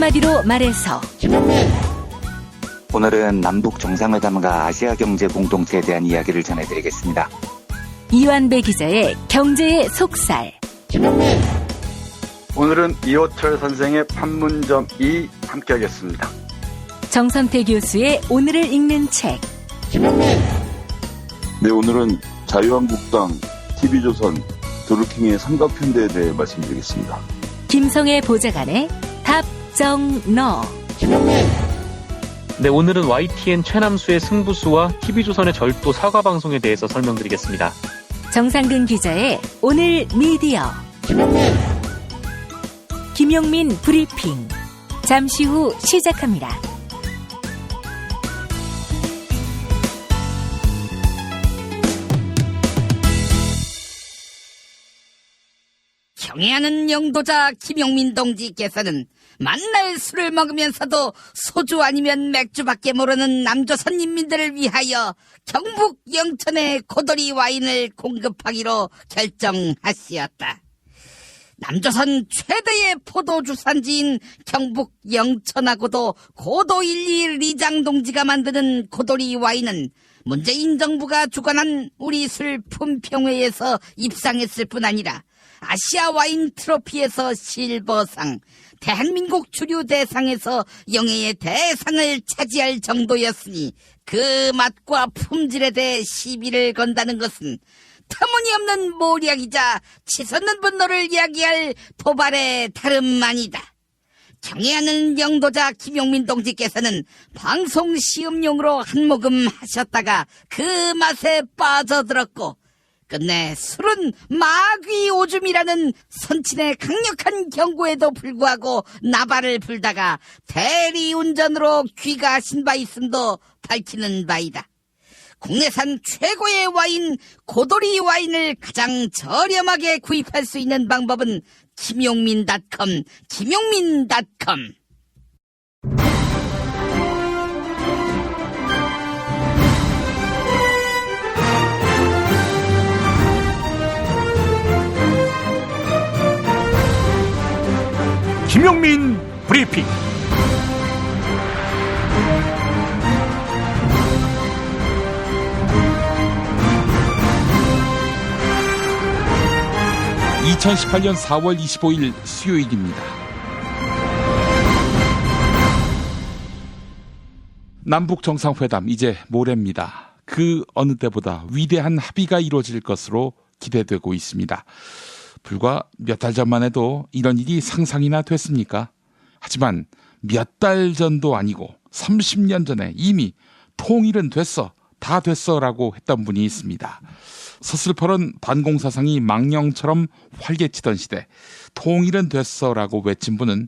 한마디로 말해서 오늘은 남북 정상회담과 아시아 경제 공동체에 대한 이야기를 전해드리겠습니다. 이완배 기자의 경제의 속살. 오늘은 이호철 선생의 판문점 2 함께하겠습니다. 정선태 교수의 오늘을 읽는 책. 네, 오늘은 자유한국당, TV조선, 도르킹의 삼각편대에 대해 말씀드리겠습니다. 김성애 보좌관의 답정너. 네, 오늘은 YTN 최남수의 승부수와 TV조선의 절도 사과방송에 대해서 설명드리겠습니다. 정상근 기자의 오늘 미디어. 김용민 브리핑. 잠시 후 시작합니다. 경애하는 영도자 김용민 동지께서는 만날 술을 먹으면서도 소주 아니면 맥주밖에 모르는 남조선 인민들을 위하여 경북 영천에 고도리 와인을 공급하기로 결정하시었다. 남조선 최대의 포도주산지인 경북 영천하고도 고도12 리장 동지가 만드는 고도리 와인은 문재인 정부가 주관한 우리 술 품평회에서 입상했을 뿐 아니라 아시아 와인 트로피에서 실버상, 대한민국 주류 대상에서 영예의 대상을 차지할 정도였으니 그 맛과 품질에 대해 시비를 건다는 것은 터무니없는 모략이자 치솟는 분노를 이야기할 도발의 다름 아니다. 경애하는 영도자 김용민 동지께서는 방송 시음용으로 한 모금 하셨다가 그 맛에 빠져들었고 끝내 술은 마귀 오줌이라는 선친의 강력한 경고에도 불구하고 나발을 불다가 대리운전으로 귀가하신 바 있음도 밝히는 바이다. 국내산 최고의 와인 고도리 와인을 가장 저렴하게 구입할 수 있는 방법은 김용민닷컴. 김용민 브리핑. (2018년 4월 25일) 수요일입니다. 남북 정상회담 이제 모레입니다. 그 어느 때보다 위대한 합의가 이루어질 것으로 기대되고 있습니다. 불과 몇 달 전만 해도 이런 일이 상상이나 됐습니까? 하지만 몇 달 전도 아니고 30년 전에 이미 통일은 됐어, 다 됐어라고 했던 분이 있습니다. 서슬퍼런 반공사상이 망령처럼 활개치던 시대, 통일은 됐어라고 외친 분은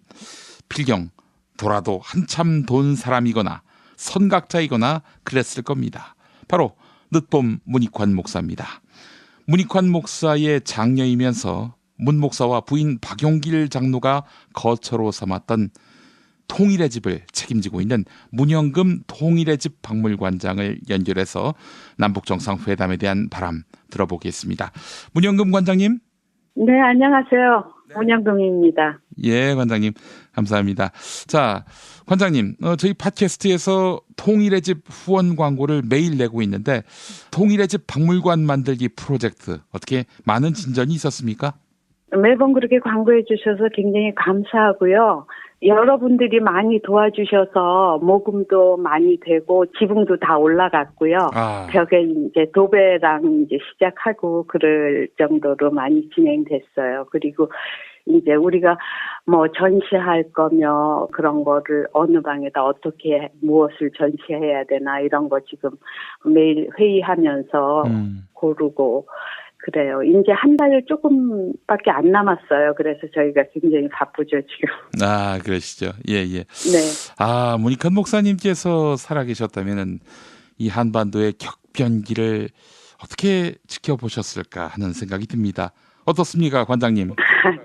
필경 돌아도 한참 돈 사람이거나 선각자이거나 그랬을 겁니다. 바로 늦봄 문익환 목사입니다. 문익환 목사의 장녀이면서 문 목사와 부인 박용길 장로가 거처로 삼았던 통일의 집을 책임지고 있는 문영금 통일의 집 박물관장을 연결해서 남북정상회담에 대한 바람 들어보겠습니다. 문영금 관장님. 네, 안녕하세요. 문영금입니다. 예, 관장님 감사합니다. 자, 관장님, 저희 팟캐스트에서 통일의 집 후원 광고를 매일 내고 있는데 통일의 집 박물관 만들기 프로젝트 어떻게 많은 진전이 있었습니까? 매번 그렇게 광고해 주셔서 굉장히 감사하고요. 여러분들이 많이 도와주셔서 모금도 많이 되고 지붕도 다 올라갔고요. 벽에 이제 도배랑 이제 시작하고 그럴 정도로 많이 진행됐어요. 그리고 이제 우리가 뭐 전시할 거며 그런 거를 어느 방에다 어떻게 무엇을 전시해야 되나 이런 거 지금 매일 회의하면서 고르고 그래요. 이제 한 달 조금밖에 안 남았어요. 그래서 저희가 굉장히 바쁘죠, 지금. 아, 그러시죠. 예, 예. 네. 아, 문익환 목사님께서 살아계셨다면은 이 한반도의 격변기를 어떻게 지켜보셨을까 하는 생각이 듭니다. 어떻습니까, 관장님?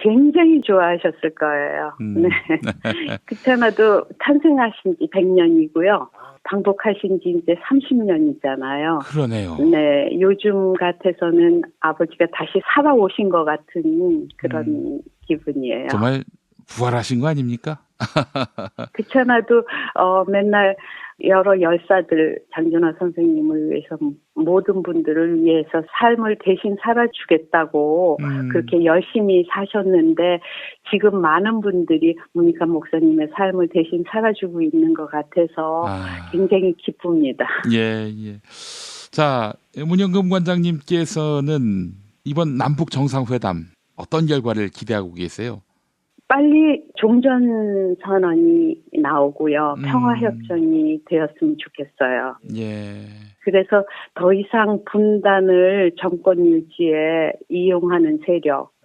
굉장히 좋아하셨을 거예요. 네. 그렇잖아도 탄생하신 지 100년이고요. 방북하신 지 이제 30년이잖아요. 그러네요. 네. 요즘 같아서는 아버지가 다시 살아오신 것 같은 그런 기분이에요. 정말 부활하신 거 아닙니까? 그렇잖아도 맨날 여러 열사들 장준하 선생님을 위해서 모든 분들을 위해서 삶을 대신 살아주겠다고 그렇게 열심히 사셨는데 지금 많은 분들이 문익환 목사님의 삶을 대신 살아주고 있는 것 같아서 굉장히 기쁩니다. 예. 자, 문영금 관장님께서는 이번 남북 정상회담 어떤 결과를 기대하고 계세요? 빨리 종전선언이 나오고요. 평화협정이 되었으면 좋겠어요. 예. 그래서 더 이상 분단을 정권 유지에 이용하는 세력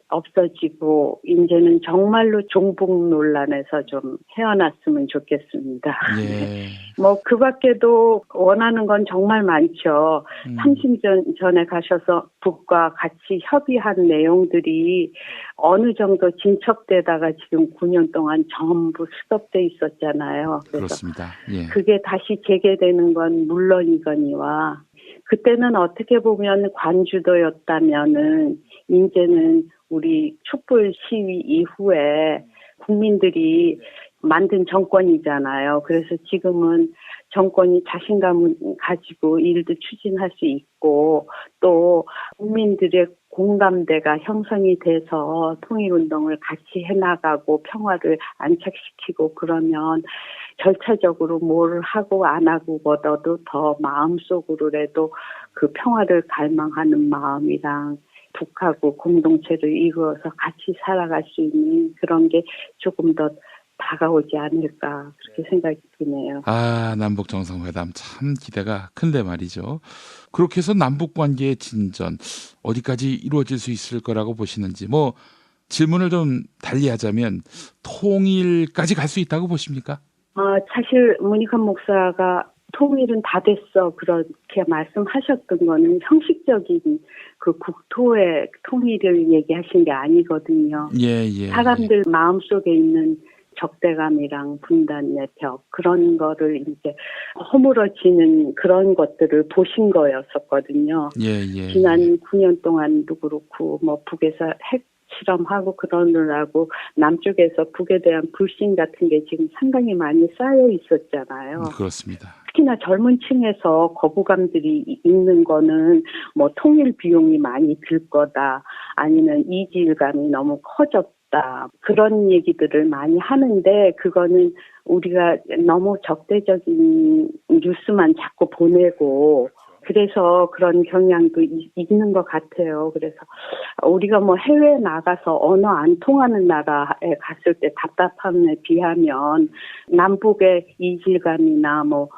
없어지고 이제는 정말로 종북 논란에서 좀 헤어났으면 좋겠습니다. 예. 뭐 그 밖에도 원하는 건 정말 많죠. 30년 전에 가셔서 북과 같이 협의한 내용들이 어느 정도 진척되다가 지금 9년 동안 전부 스톱돼 있었잖아요. 그래서 그렇습니다. 예. 그게 다시 재개되는 건 물론이거니와 그때는 어떻게 보면 관주도였다면은 이제는 우리 촛불 시위 이후에 국민들이 만든 정권이잖아요. 그래서 지금은 정권이 자신감을 가지고 일도 추진할 수 있고 또 국민들의 공감대가 형성이 돼서 통일운동을 같이 해나가고 평화를 안착시키고 그러면 절차적으로 뭘 하고 안 하고보다도 더 마음속으로라도 그 평화를 갈망하는 마음이랑 북하고 공동체를 이루어서 같이 살아갈 수 있는 그런 게 조금 더 다가오지 않을까 그렇게 생각이 드네요. 남북 정상회담 참 기대가 큰데 말이죠. 그렇게 해서 남북 관계의 진전 어디까지 이루어질 수 있을 거라고 보시는지 뭐 질문을 좀 달리하자면 통일까지 갈 수 있다고 보십니까? 사실 문익환 목사가 통일은 다 됐어 그렇게 말씀하셨던 거는 형식적인 그 국토의 통일을 얘기하신 게 아니거든요. 예. 사람들 마음속에 있는 적대감이랑 분단의 벽 그런 거를 이제 허물어지는 그런 것들을 보신 거였었거든요. 예. 지난 9년 동안도 그렇고 뭐 북에서 핵 실험하고 그러느라고 남쪽에서 북에 대한 불신 같은 게 지금 상당히 많이 쌓여 있었잖아요. 그렇습니다. 특히나 젊은 층에서 거부감들이 있는 거는 뭐 통일 비용이 많이 들 거다 아니면 이질감이 너무 커졌다 그런 얘기들을 많이 하는데 그거는 우리가 너무 적대적인 뉴스만 자꾸 보내고 그래서 그런 경향도 있는 것 같아요. 그래서 우리가 뭐 해외에 나가서 언어 안 통하는 나라에 갔을 때 답답함에 비하면 남북의 이질감이나 뭐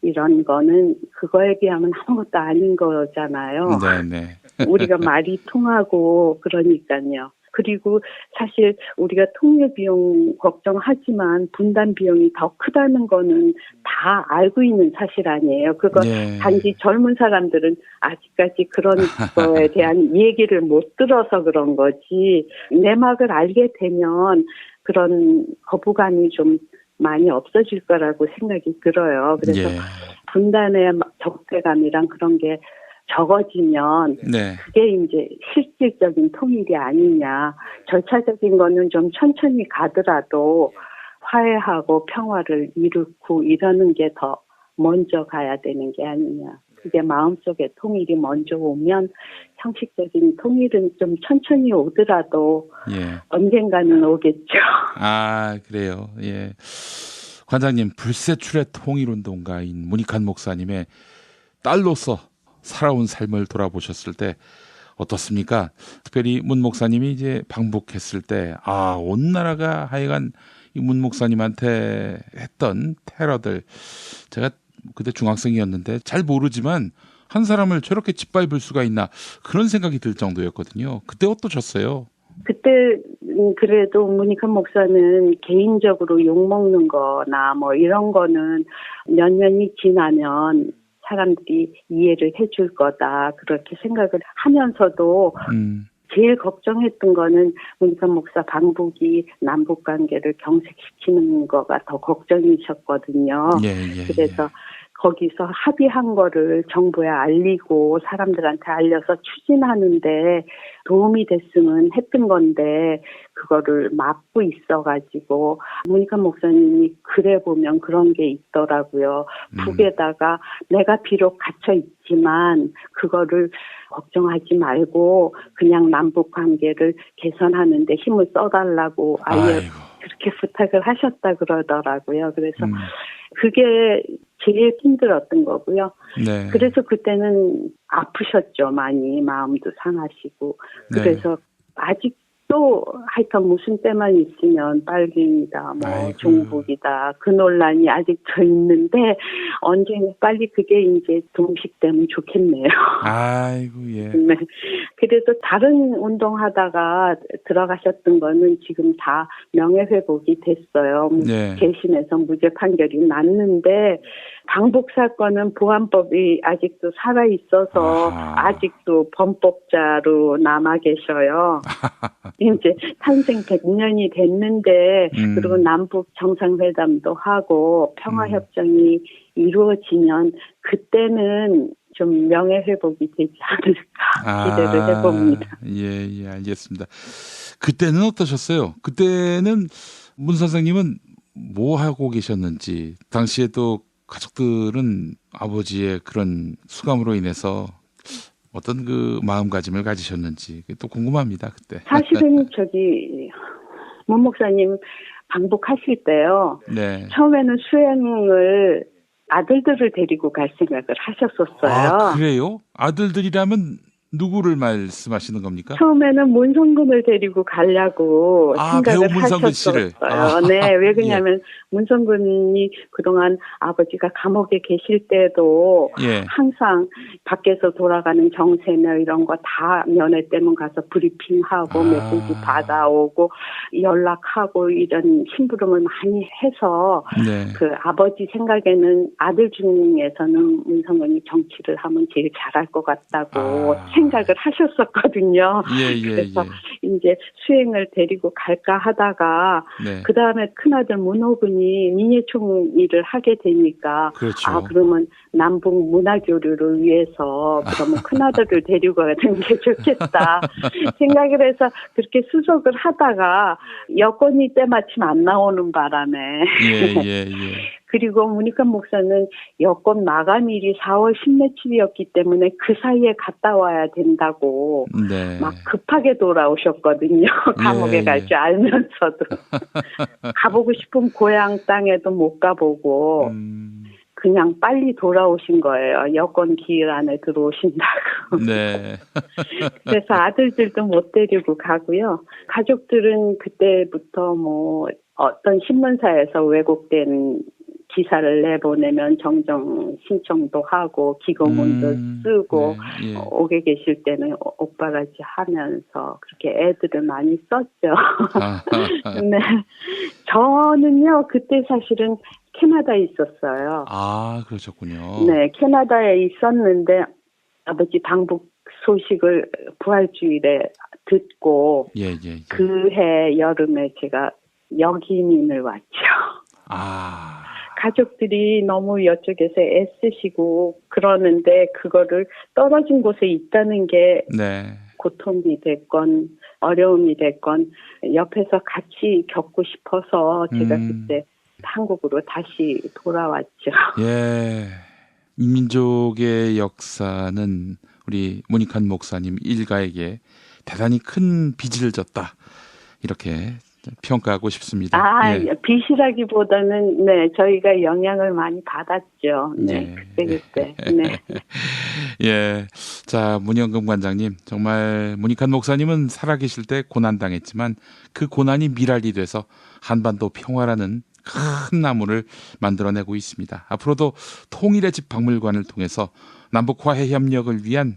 이런 거는 그거에 비하면 아무것도 아닌 거잖아요. 네. 우리가 말이 통하고 그러니까요. 그리고 사실 우리가 통일 비용 걱정하지만 분단 비용이 더 크다는 거는 다 알고 있는 사실 아니에요. 그거 단지 젊은 사람들은 아직까지 그런 거에 대한 얘기를 못 들어서 그런 거지. 내막을 알게 되면 그런 거부감이 좀 많이 없어질 거라고 생각이 들어요. 그래서 분단의 적대감이랑 그런 게 적어지면 그게 이제 실질적인 통일이 아니냐. 절차적인 거는 좀 천천히 가더라도 화해하고 평화를 이루고 이러는 게 더 먼저 가야 되는 게 아니냐. 그게 마음속에 통일이 먼저 오면 형식적인 통일은 좀 천천히 오더라도 언젠가는 오겠죠. 그래요. 예. 관장님, 불세출의 통일운동가인 문익환 목사님의 딸로서 살아온 삶을 돌아보셨을 때 어떻습니까? 특별히 문 목사님이 이제 방북했을 때 온 나라가 하여간 이 문 목사님한테 했던 테러들 제가 그때 중학생이었는데 잘 모르지만 한 사람을 저렇게 짓밟을 수가 있나 그런 생각이 들 정도였거든요. 그때 어떠셨어요? 그때 그래도 문익환 목사는 개인적으로 욕먹는 거나 뭐 이런 거는 몇 년이 지나면 사람들이 이해를 해줄 거다 그렇게 생각을 하면서도 제일 걱정했던 거는 문익환 목사 방북이 남북 관계를 경색시키는 거가 더 걱정이셨거든요. 그래서 거기서 합의한 거를 정부에 알리고 사람들한테 알려서 추진하는데 도움이 됐으면 했던 건데 그거를 막고 있어가지고 문익환 목사님이 글에 보면 그런 게 있더라고요. 북에다가 내가 비록 갇혀 있지만 그거를 걱정하지 말고 그냥 남북 관계를 개선하는 데 힘을 써달라고 아예 그렇게 부탁을 하셨다 그러더라고요. 그래서 그게 제일 힘들었던 거고요. 네. 그래서 그때는 아프셨죠. 많이 마음도 상하시고. 그래서 아직도 하여튼 무슨 때만 있으면 빨갱이다, 종북이다 그 논란이 아직도 있는데 언제 빨리 그게 이제 종식되면 좋겠네요. 아이고 예. 네. 그래도 다른 운동하다가 들어가셨던 거는 지금 다 명예회복이 됐어요. 네. 개심에서 무죄 판결이 났는데 방북 사건은 보안법이 아직도 살아 있어서 아직도 범법자로 남아 계셔요. 이제 탄생 100년이 됐는데 그리고 남북 정상회담도 하고 평화협정이 이루어지면 그때는 좀 명예회복이 되지 않을까 기대를 해봅니다. 예, 알겠습니다. 그때는 어떠셨어요? 그때는 문 선생님은 뭐 하고 계셨는지, 당시에 또 가족들은 아버지의 그런 수감으로 인해서 어떤 그 마음가짐을 가지셨는지 또 궁금합니다. 그때. 사실은 문 목사님 방북하실 때요. 네. 처음에는 수행을 아들들을 데리고 갈 생각을 하셨었어요. 아, 그래요? 아들들이라면 누구를 말씀하시는 겁니까? 처음에는 문성근을 데리고 가려고 생각을 하셨었어요. 네, 왜 그러냐면 문성근이 그동안 아버지가 감옥에 계실 때도 항상 밖에서 돌아가는 정세나 이런 거 다 면회 때문 가서 브리핑하고 메시지 받아오고 연락하고 이런 심부름을 많이 해서 그 아버지 생각에는 아들 중에서는 문성근이 정치를 하면 제일 잘할 것 같다고 생각을 하셨었거든요. 그래서 이제 수행을 데리고 갈까 하다가 그 다음에 큰아들 문호근이 민예총리를 하게 되니까 그러면 남북 문화교류를 위해서 그러면 큰아들을 데리고 가는 게 좋겠다 생각을 해서 그렇게 수석을 하다가 여권이 때마침 안 나오는 바람에 그리고 문익환 목사는 여권 마감일이 4월 10며칠이었기 때문에 그 사이에 갔다 와야 된다고 막 급하게 돌아오셨거든요. 감옥에 갈 줄 알면서도. 가보고 싶은 고향 땅에도 못 가보고 그냥 빨리 돌아오신 거예요. 여권 기일 안에 들어오신다고. 네. 그래서 아들들도 못 데리고 가고요. 가족들은 그때부터 어떤 신문사에서 왜곡된 기사를 내보내면 정정 신청도 하고 기고문도 쓰고 오게 계실 때는 오빠라지 하면서 그렇게 애들을 많이 썼죠. 네. 저는요 그때 사실은 캐나다에 있었어요. 아, 그러셨군요. 네, 캐나다에 있었는데 아버지 방북 소식을 부활주일에 듣고 그해 여름에 제가 역이민을 왔죠. 가족들이 너무 이쪽에서 애쓰시고 그러는데 그거를 떨어진 곳에 있다는 게 고통이 됐건 어려움이 됐건 옆에서 같이 겪고 싶어서 제가 그때 한국으로 다시 돌아왔죠. 예, 민족의 역사는 우리 문익환 목사님 일가에게 대단히 큰 빚을 졌다 이렇게 평가하고 싶습니다. 빚이라기보다는 저희가 영향을 많이 받았죠. 그때. 예, 자 문영금 관장님, 정말 문익환 목사님은 살아계실 때 고난당했지만 그 고난이 미랄이 돼서 한반도 평화라는 큰 나무를 만들어내고 있습니다. 앞으로도 통일의 집 박물관을 통해서 남북 화해 협력을 위한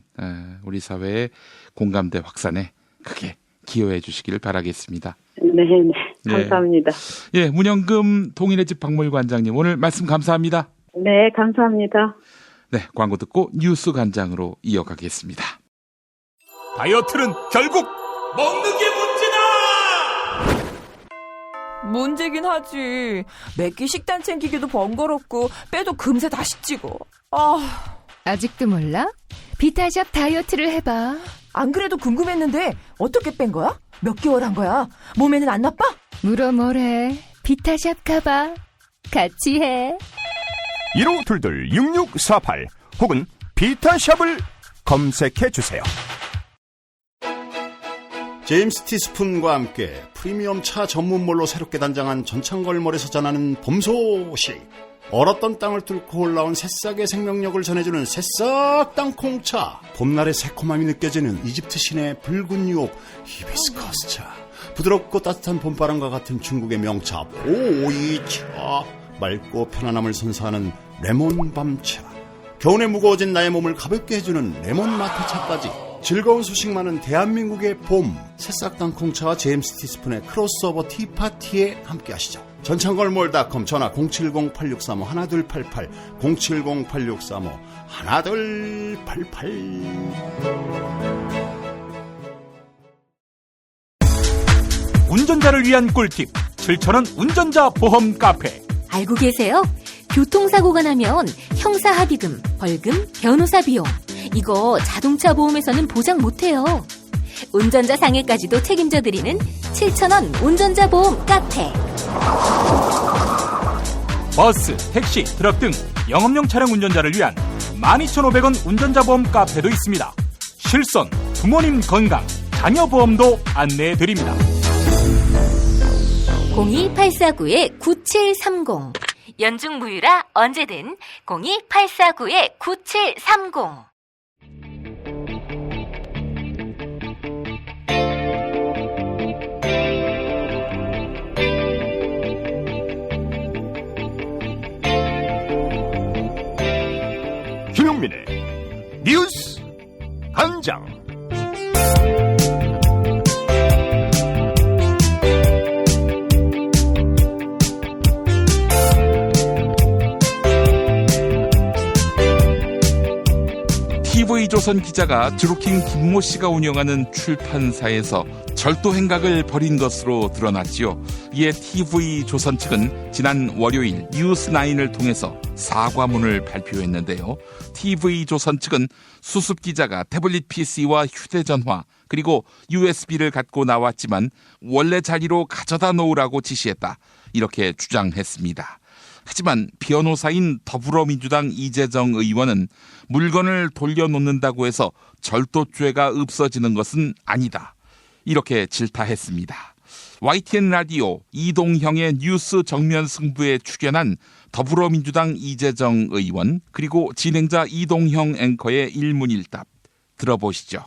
우리 사회의 공감대 확산에 크게 기여해 주시기를 바라겠습니다. 네, 감사합니다. 예, 문영금 통일의 집 박물관장님 오늘 말씀 감사합니다. 네, 감사합니다. 네, 광고 듣고 뉴스 간장으로 이어가겠습니다. 다이어트는 결국 먹는 게 문제다! 문제긴 하지. 매끼 식단 챙기기도 번거롭고 빼도 금세 다시 찌고. 아직도 몰라? 비타샵 다이어트를 해봐. 안 그래도 궁금했는데 어떻게 뺀 거야? 몇 개월 한 거야? 몸에는 안 나빠? 물어 뭐래. 비타샵 가봐. 같이 해. 1522-6648 혹은 비타샵을 검색해주세요. 제임스 티스푼과 함께 프리미엄 차 전문몰로 새롭게 단장한 전창걸몰에서 전하는 봄 소식. 얼었던 땅을 뚫고 올라온 새싹의 생명력을 전해주는 새싹 땅콩차. 봄날의 새콤함이 느껴지는 이집트 신의 붉은 유혹 히비스커스 차. 부드럽고 따뜻한 봄바람과 같은 중국의 명차 보이차. 맑고 편안함을 선사하는 레몬 밤차. 겨울에 무거워진 나의 몸을 가볍게 해주는 레몬 마트차까지 즐거운 소식 많은 대한민국의 봄. 새싹 땅콩차와 제임스 티스푼의 크로스오버 티파티에 함께하시죠. 전창걸몰닷컴 전화 070-8635-1288 070-8635-1288. 운전자를 위한 꿀팁 7,000원 운전자 보험 카페. 알고 계세요? 교통사고가 나면 형사합의금, 벌금, 변호사 비용 이거 자동차 보험에서는 보장 못해요. 운전자 상해까지도 책임져 드리는 7,000원 운전자 보험 카페. 버스, 택시, 트럭 등 영업용 차량 운전자를 위한 12,500원 운전자 보험 카페도 있습니다. 실손, 부모님 건강, 자녀 보험도 안내해 드립니다. 02849-9730 연중 무휴라 언제든 02849-9730. 김용민의 뉴스 간장. TV조선 기자가 드루킹 김모 씨가 운영하는 출판사에서 절도 행각을 벌인 것으로 드러났지요. 이에 TV조선 측은 지난 월요일 뉴스9을 통해서 사과문을 발표했는데요. TV조선 측은 수습 기자가 태블릿 PC와 휴대전화 그리고 USB를 갖고 나왔지만 원래 자리로 가져다 놓으라고 지시했다. 이렇게 주장했습니다. 하지만 변호사인 더불어민주당 이재정 의원은 물건을 돌려놓는다고 해서 절도죄가 없어지는 것은 아니다. 이렇게 질타했습니다. YTN 라디오 이동형의 뉴스 정면 승부에 출연한 더불어민주당 이재정 의원 그리고 진행자 이동형 앵커의 일문일답 들어보시죠.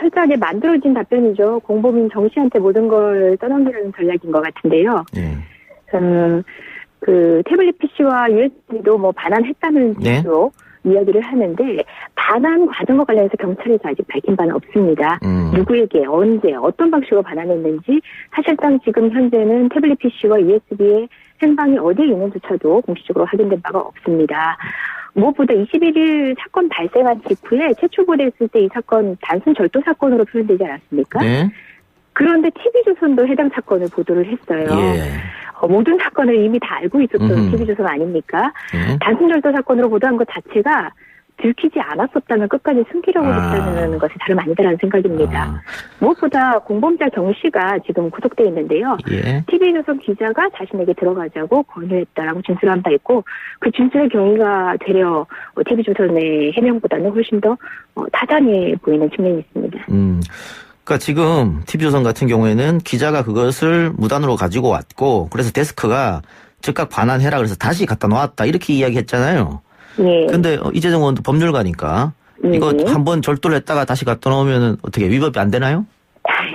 철저하게 만들어진 답변이죠. 공범인 정 씨한테 모든 걸 떠넘기려는 전략인 것 같은데요. 그 태블릿 PC와 USB도 반환했다는 식으로 이야기를 하는데 반환 과정과 관련해서 경찰에서 아직 밝힌 바는 없습니다. 누구에게 언제 어떤 방식으로 반환했는지 사실상 지금 현재는 태블릿 PC와 USB의 행방이 어디에 있는지조차도 공식적으로 확인된 바가 없습니다. 무엇보다 21일 사건 발생한 직후에 최초 보도했을 때 이 사건 단순 절도 사건으로 표현되지 않았습니까? 네. 그런데 TV조선도 해당 사건을 보도를 했어요. 모든 사건을 이미 다 알고 있었던 TV조선 아닙니까? 단순 절도 사건으로 보도한 것 자체가 들키지 않았었다면 끝까지 숨기려고 했다는 것이 다름 아니다라는 생각입니다. 무엇보다 공범자 정 씨가 지금 구속돼 있는데요. TV조선 기자가 자신에게 들어가자고 권유했다라고 진술한 바 있고 그 진술의 경위가 되려 TV조선의 해명보다는 훨씬 더 타당해 보이는 측면이 있습니다. 그러니까 지금 TV조선 같은 경우에는 기자가 그것을 무단으로 가지고 왔고 그래서 데스크가 즉각 반환해라 그래서 다시 갖다 놓았다 이렇게 이야기했잖아요. 근데 이재정 의원도 법률가니까 이거 한번 절도를 했다가 다시 갖다 놓으면 어떻게 위법이 안 되나요?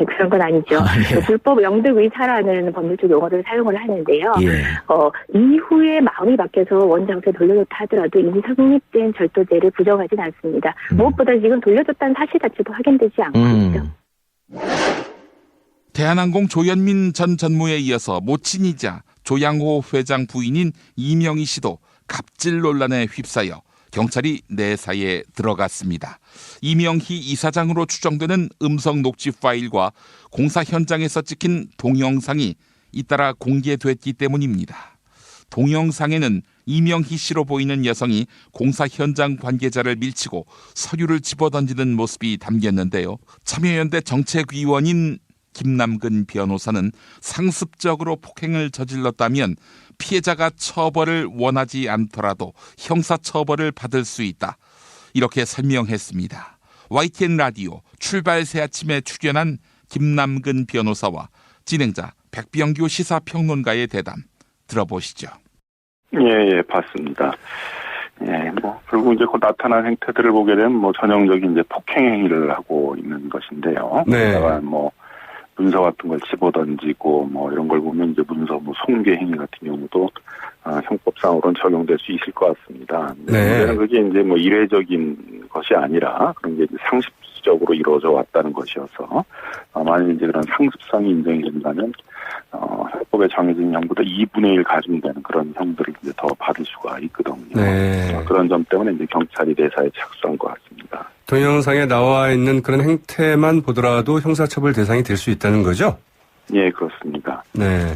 그런 건 아니죠. 불법 영득 의사라는 법률적 용어를 사용을 하는데요. 이후에 마음이 바뀌어서 원장소에 돌려줬다 하더라도 이미 성립된 절도죄를 부정하진 않습니다. 무엇보다 지금 돌려줬다는 사실 자체도 확인되지 않고 있죠. 대한항공 조현민 전 전무에 이어서 모친이자 조양호 회장 부인인 이명희 씨도 갑질 논란에 휩싸여 경찰이 내사에 들어갔습니다. 이명희 이사장으로 추정되는 음성 녹취 파일과 공사 현장에서 찍힌 동영상이 잇따라 공개됐기 때문입니다. 동영상에는 이명희 씨로 보이는 여성이 공사 현장 관계자를 밀치고 서류를 집어던지는 모습이 담겼는데요. 참여연대 정책위원인 김남근 변호사는 상습적으로 폭행을 저질렀다면 피해자가 처벌을 원하지 않더라도 형사처벌을 받을 수 있다. 이렇게 설명했습니다. YTN 라디오 출발 새 아침에 출연한 김남근 변호사와 진행자 백병규 시사평론가의 대담 들어보시죠. 예, 봤습니다. 예, 결국 이제 곧 나타난 행태들을 보게 되면 전형적인 이제 폭행 행위를 하고 있는 것인데요. 네. 그러다가 문서 같은 걸 집어던지고 이런 걸 보면 이제 문서 송괴 행위 같은 경우도 형법상으로는 적용될 수 있을 것 같습니다. 네. 문제는 그게 이제 일회적인 것이 아니라 그런 게 이제 상습적으로 이루어져 왔다는 것이어서 만약 이제 그런 상습성이 인정이 된다면 형법에 정해진 형보다 2분의 1 가중되는 그런 형들을 이제 더 받을 수가 있거든요. 네. 그런 점 때문에 이제 경찰이 대사에 착수한 것 같습니다. 동영상에 나와 있는 그런 행태만 보더라도 형사처벌 대상이 될 수 있다는 거죠? 예, 그렇습니다. 네.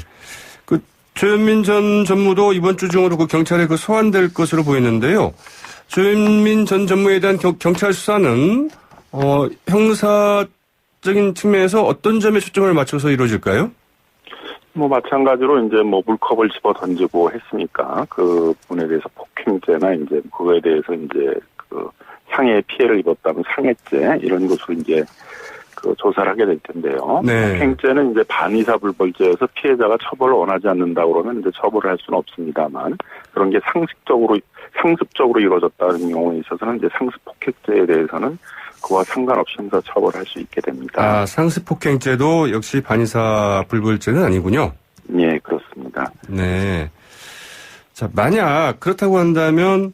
조현민 전 전무도 이번 주 중으로 경찰에 소환될 것으로 보이는데요. 조현민 전 전무에 대한 경찰 수사는 형사적인 측면에서 어떤 점에 초점을 맞춰서 이루어질까요? 마찬가지로 이제 물컵을 집어 던지고 했으니까 그 분에 대해서 폭행죄나 이제 그거에 대해서 이제 상해 피해를 입었다면 상해죄 이런 것으로 이제 조사를 하게 될 텐데요. 네. 폭행죄는 이제 반의사불벌죄여서 피해자가 처벌을 원하지 않는다고 그러면 이제 처벌을 할 수는 없습니다만 그런 게 상습적으로 이루어졌다는 경우에 있어서는 이제 상습폭행죄에 대해서는 그와 상관없이 형사 처벌할 수 있게 됩니다. 상습폭행죄도 역시 반의사불벌죄는 아니군요. 예, 그렇습니다. 네. 자, 만약 그렇다고 한다면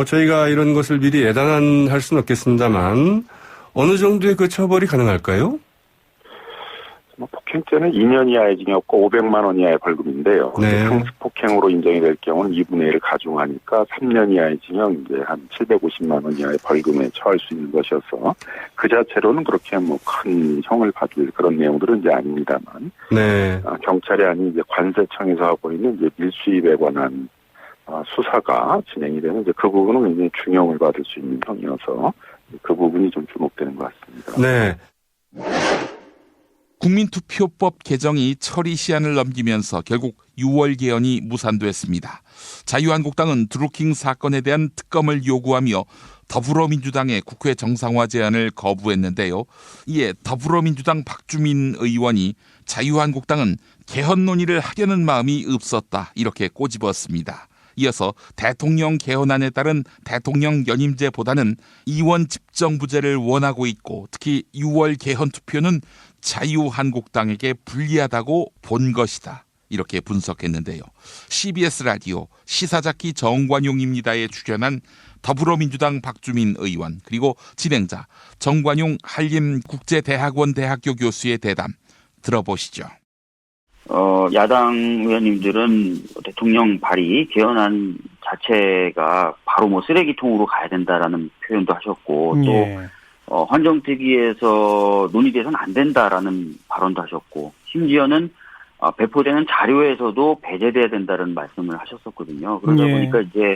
저희가 이런 것을 미리 예단할 수는 없겠습니다만 어느 정도의 처벌이 가능할까요? 폭행죄는 2년 이하의 징역과 500만 원 이하의 벌금인데요. 네. 상습폭행으로 인정이 될 경우는 2분의 1을 가중하니까 3년 이하의 징역, 이제 한 750만 원 이하의 벌금에 처할 수 있는 것이어서 그 자체로는 그렇게 큰 형을 받을 그런 내용들은 이제 아닙니다만. 네. 경찰이 아닌 이제 관세청에서 하고 있는 이제 밀수입에 관한 수사가 진행이 되는 이제 그 부분은 굉장히 중형을 받을 수 있는 형이어서 그 부분이 좀 주목되는 것 같습니다. 네. 국민투표법 개정이 처리 시한을 넘기면서 결국 6월 개헌이 무산됐습니다. 자유한국당은 드루킹 사건에 대한 특검을 요구하며 더불어민주당의 국회 정상화 제안을 거부했는데요. 이에 더불어민주당 박주민 의원이 자유한국당은 개헌 논의를 하려는 마음이 없었다 이렇게 꼬집었습니다. 이어서 대통령 개헌안에 따른 대통령 연임제보다는 의원 집정부제를 원하고 있고 특히 6월 개헌 투표는 자유한국당에게 불리하다고 본 것이다. 이렇게 분석했는데요. CBS 라디오 시사잡기 정관용입니다에 출연한 더불어민주당 박주민 의원 그리고 진행자 정관용 한림국제대학원 대학교 교수의 대담 들어보시죠. 야당 의원님들은 대통령 발의 개헌안 자체가 바로 쓰레기통으로 가야 된다라는 표현도 하셨고 또 헌정특위에서 논의돼서는 안 된다라는 발언도 하셨고 심지어는 배포되는 자료에서도 배제돼야 된다는 말씀을 하셨었거든요. 그러다 보니까 이제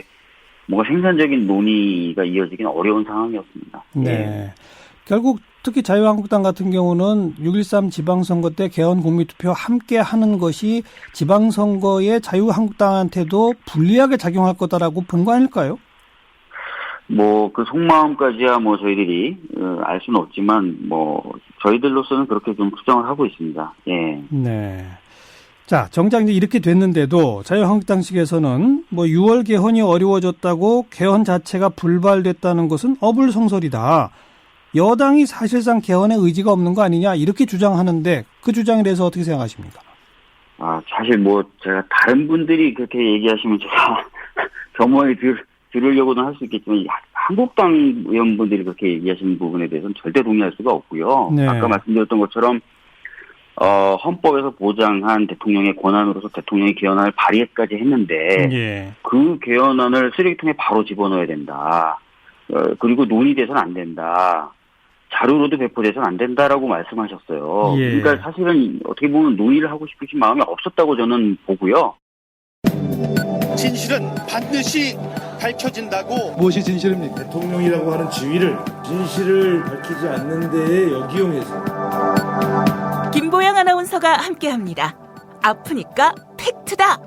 뭔가 생산적인 논의가 이어지기는 어려운 상황이었습니다. 네. 결국 특히 자유한국당 같은 경우는 6.13 지방선거 때 개헌 국민투표 함께 하는 것이 지방선거에 자유한국당한테도 불리하게 작용할 거다라고 본 거 아닐까요? 그 속마음까지야 저희들이 알 수는 없지만 저희들로서는 그렇게 좀 추정을 하고 있습니다. 예. 네. 자, 정작 이제 이렇게 됐는데도 자유한국당 측에서는 6월 개헌이 어려워졌다고 개헌 자체가 불발됐다는 것은 어불성설이다. 여당이 사실상 개헌에 의지가 없는 거 아니냐 이렇게 주장하는데 그 주장에 대해서 어떻게 생각하십니까? 사실 제가 다른 분들이 그렇게 얘기하시면 제가 겸허히 들으려고는 할 수 있겠지만 한국당 의원분들이 그렇게 얘기하시는 부분에 대해서는 절대 동의할 수가 없고요. 네. 아까 말씀드렸던 것처럼 헌법에서 보장한 대통령의 권한으로서 대통령이 개헌안을 발의까지 했는데 그 개헌안을 쓰레기통에 바로 집어넣어야 된다. 그리고 논의돼서는 안 된다. 자료로도 배포돼서는 안 된다라고 말씀하셨어요. 예. 그러니까 사실은 어떻게 보면 논의를 하고 싶으신 마음이 없었다고 저는 보고요. 진실은 반드시 밝혀진다고. 무엇이 진실입니까? 대통령이라고 하는 지위를 진실을 밝히지 않는 데에 역이용해서. 김보영 아나운서가 함께합니다. 아프니까 팩트다.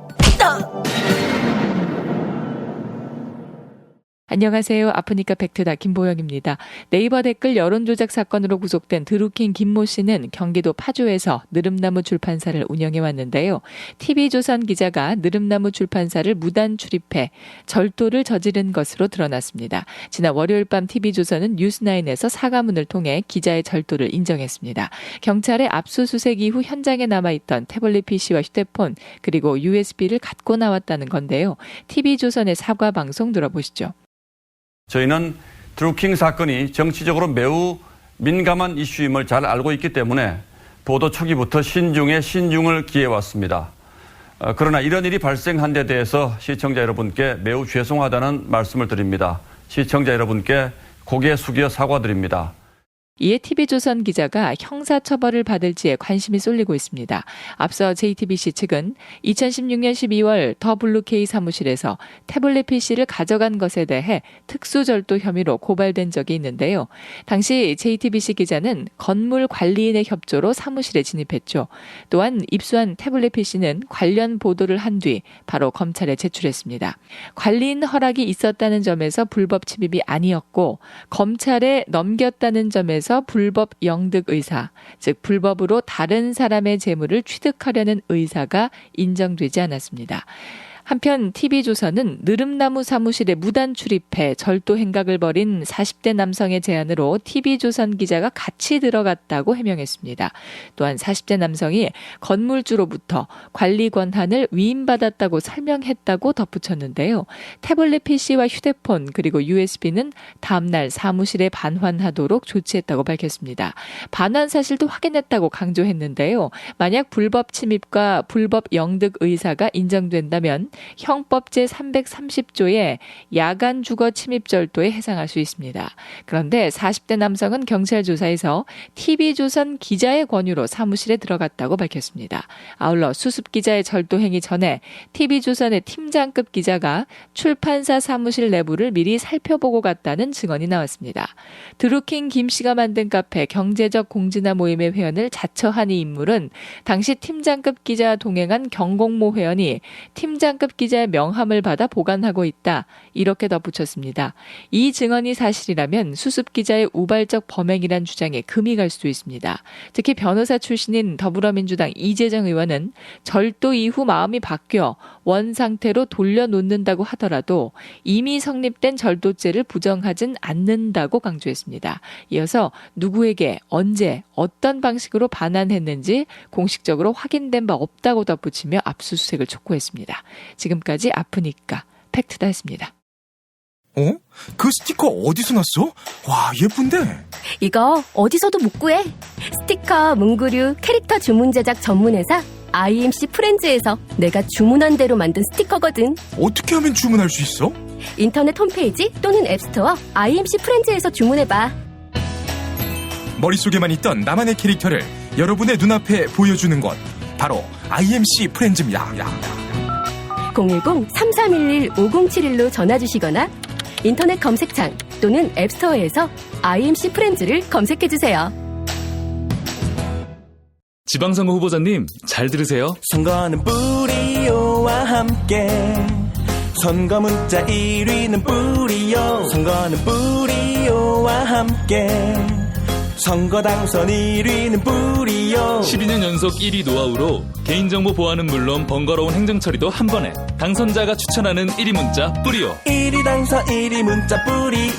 안녕하세요. 아프니까 팩트다 김보영입니다. 네이버 댓글 여론조작 사건으로 구속된 드루킹 김모 씨는 경기도 파주에서 느릅나무 출판사를 운영해왔는데요. TV조선 기자가 느릅나무 출판사를 무단 출입해 절도를 저지른 것으로 드러났습니다. 지난 월요일 밤 TV조선은 뉴스9에서 사과문을 통해 기자의 절도를 인정했습니다. 경찰의 압수수색 이후 현장에 남아있던 태블릿 PC와 휴대폰 그리고 USB를 갖고 나왔다는 건데요. TV조선의 사과 방송 들어보시죠. 저희는 드루킹 사건이 정치적으로 매우 민감한 이슈임을 잘 알고 있기 때문에 보도 초기부터 신중에 신중을 기해왔습니다. 그러나 이런 일이 발생한 데 대해서 시청자 여러분께 매우 죄송하다는 말씀을 드립니다. 시청자 여러분께 고개 숙여 사과드립니다. 이에 TV조선 기자가 형사처벌을 받을지에 관심이 쏠리고 있습니다. 앞서 JTBC 측은 2016년 12월 더 블루K 사무실에서 태블릿 PC를 가져간 것에 대해 특수절도 혐의로 고발된 적이 있는데요. 당시 JTBC 기자는 건물 관리인의 협조로 사무실에 진입했죠. 또한 입수한 태블릿 PC는 관련 보도를 한 뒤 바로 검찰에 제출했습니다. 관리인 허락이 있었다는 점에서 불법 침입이 아니었고 검찰에 넘겼다는 점에서 불법 영득 의사, 즉 불법으로 다른 사람의 재물을 취득하려는 의사가 인정되지 않았습니다. 한편 TV조선은 느릅나무 사무실에 무단 출입해 절도 행각을 벌인 40대 남성의 제안으로 TV조선 기자가 같이 들어갔다고 해명했습니다. 또한 40대 남성이 건물주로부터 관리 권한을 위임받았다고 설명했다고 덧붙였는데요. 태블릿 PC와 휴대폰 그리고 USB는 다음날 사무실에 반환하도록 조치했다고 밝혔습니다. 반환 사실도 확인했다고 강조했는데요. 만약 불법 침입과 불법 영득 의사가 인정된다면 형법 제330조의 야간 주거 침입 절도에 해당할 수 있습니다. 그런데 40대 남성은 경찰 조사에서 TV조선 기자의 권유로 사무실에 들어갔다고 밝혔습니다. 아울러 수습 기자의 절도 행위 전에 TV조선의 팀장급 기자가 출판사 사무실 내부를 미리 살펴보고 갔다는 증언이 나왔습니다. 드루킹 김 씨가 만든 카페 경제적 공진화 모임의 회원을 자처한 이 인물은 당시 팀장급 기자와 동행한 경공모 회원이 팀장급 기자의 명함을 받아 보관하고 있다. 이렇게 덧붙였습니다. 이 증언이 사실이라면 수습 기자의 우발적 범행이란 주장에 금이 갈 수도 있습니다. 특히 변호사 출신인 더불어민주당 이재정 의원은 절도 이후 마음이 바뀌어 원 상태로 돌려놓는다고 하더라도 이미 성립된 절도죄를 부정하진 않는다고 강조했습니다. 이어서 누구에게 언제 어떤 방식으로 반환했는지 공식적으로 확인된 바 없다고 덧붙이며 압수수색을 촉구했습니다. 지금까지 아프니까 팩트다 했습니다. 어? 그 스티커 어디서 났어? 와, 예쁜데? 이거 어디서도 못 구해. 스티커, 문구류, 캐릭터 주문 제작 전문회사 IMC 프렌즈에서 내가 주문한 대로 만든 스티커거든. 어떻게 하면 주문할 수 있어? 인터넷 홈페이지 또는 앱스토어 IMC 프렌즈에서 주문해봐. 머릿속에만 있던 나만의 캐릭터를 여러분의 눈앞에 보여주는 것. 바로 IMC 프렌즈입니다. 010-3311-5071로 전화주시거나 인터넷 검색창 또는 앱스토어에서 IMC 프렌즈를 검색해주세요. 지방선거 후보자님, 잘 들으세요. 선거는 뿌리오와 함께 선거 문자 1위는 뿌리오. 선거는 뿌리오와 함께 선거 당선 1위는 뿌리오. 12년 연속 1위 노하우로 개인정보 보안은 물론 번거로운 행정처리도 한 번에 당선자가 추천하는 1위 문자 뿌리오. 1위 당선 1위 문자 뿌리오.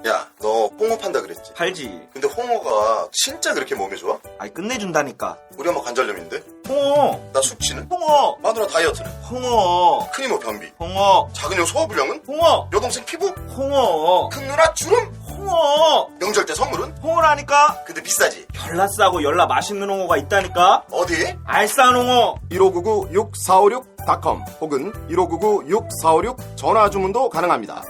야, 너 홍어 판다 그랬지? 팔지. 근데 홍어가 진짜 그렇게 몸에 좋아? 아니, 끝내준다니까. 우리 엄마 관절염인데? 홍어. 나 숙취는? 홍어. 마누라 다이어트는? 홍어. 큰 이모 변비? 홍어. 작은 형 소화불량은? 홍어. 여동생 피부? 홍어. 큰 누나 주름? 홍어. 명절 때 선물은? 홍어라니까. 근데 비싸지? 열나 싸고 열나 맛있는 홍어가 있다니까. 어디? 알싸한 홍어. 1599-6456.com 혹은 1599-6456 전화 주문도 가능합니다.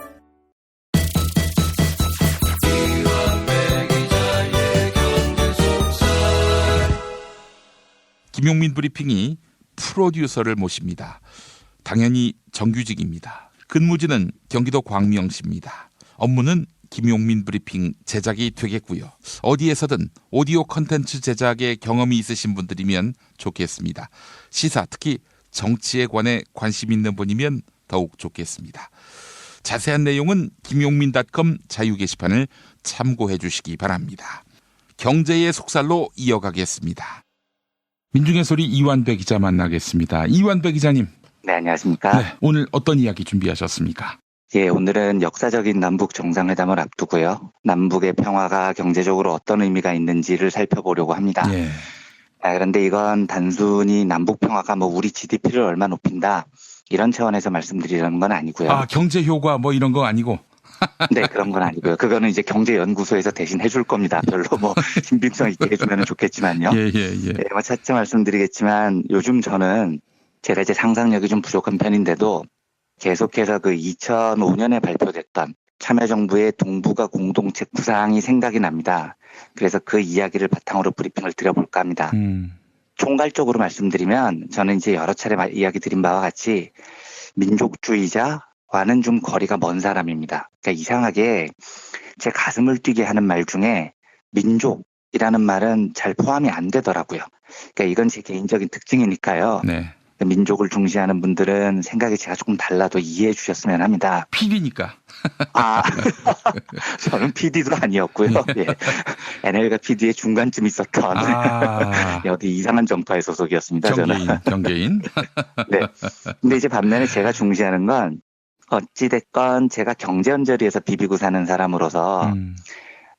김용민 브리핑이 프로듀서를 모십니다. 당연히 정규직입니다. 근무지는 경기도 광명시입니다. 업무는 김용민 브리핑 제작이 되겠고요. 어디에서든 오디오 컨텐츠 제작에 경험이 있으신 분들이면 좋겠습니다. 시사, 특히 정치에 관해 관심 있는 분이면 더욱 좋겠습니다. 자세한 내용은 김용민.com 자유 게시판을 참고해 주시기 바랍니다. 경제의 속살로 이어가겠습니다. 민중의 소리 이완배 기자 만나겠습니다. 이완배 기자님. 네, 안녕하십니까. 네, 오늘 어떤 이야기 준비하셨습니까? 예, 오늘은 역사적인 남북 정상회담을 앞두고요. 남북의 평화가 경제적으로 어떤 의미가 있는지를 살펴보려고 합니다. 예. 그런데 이건 단순히 남북 평화가 우리 GDP를 얼마 높인다 이런 차원에서 말씀드리려는 건 아니고요. 아, 경제 효과 이런 거 아니고? 네, 그런 건 아니고요. 그거는 이제 경제연구소에서 대신 해줄 겁니다. 별로 신빙성 있게 해주면 좋겠지만요. 예. 네, 차차 말씀드리겠지만 요즘 저는 제가 이제 상상력이 좀 부족한 편인데도 계속해서 그 2005년에 발표됐던 참여정부의 동북아 공동체 구상이 생각이 납니다. 그래서 그 이야기를 바탕으로 브리핑을 드려볼까 합니다. 총괄적으로 말씀드리면 저는 이제 여러 차례 이야기 드린 바와 같이 민족주의자와는 좀 거리가 먼 사람입니다. 그러니까 이상하게 제 가슴을 뛰게 하는 말 중에 민족이라는 말은 잘 포함이 안 되더라고요. 그러니까 이건 제 개인적인 특징이니까요. 네. 민족을 중시하는 분들은 생각이 제가 조금 달라도 이해해 주셨으면 합니다. PD니까. 아, 저는 PD도 아니었고요. 예. NL과 PD의 중간쯤 있었던 어디 이상한 정파의 소속이었습니다. 경계인. 네. 근데 이제 반면에 제가 중시하는 건 어찌됐건 제가 경제 언저리에서 비비고 사는 사람으로서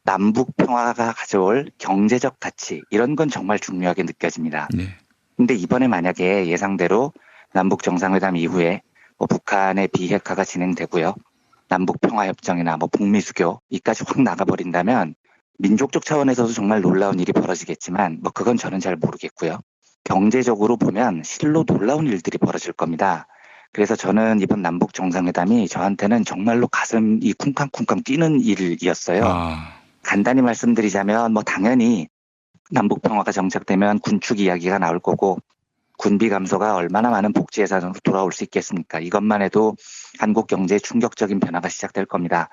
남북 평화가 가져올 경제적 가치 이런 건 정말 중요하게 느껴집니다. 네. 근데 이번에 만약에 예상대로 남북 정상회담 이후에 북한의 비핵화가 진행되고요. 남북 평화협정이나 북미 수교 이까지 확 나가버린다면 민족적 차원에서도 정말 놀라운 일이 벌어지겠지만 그건 저는 잘 모르겠고요. 경제적으로 보면 실로 놀라운 일들이 벌어질 겁니다. 그래서 저는 이번 남북 정상회담이 저한테는 정말로 가슴이 쿵쾅쿵쾅 뛰는 일이었어요. 간단히 말씀드리자면 당연히 남북 평화가 정착되면 군축 이야기가 나올 거고 군비 감소가 얼마나 많은 복지 예산으로 돌아올 수 있겠습니까? 이것만 해도 한국 경제에 충격적인 변화가 시작될 겁니다.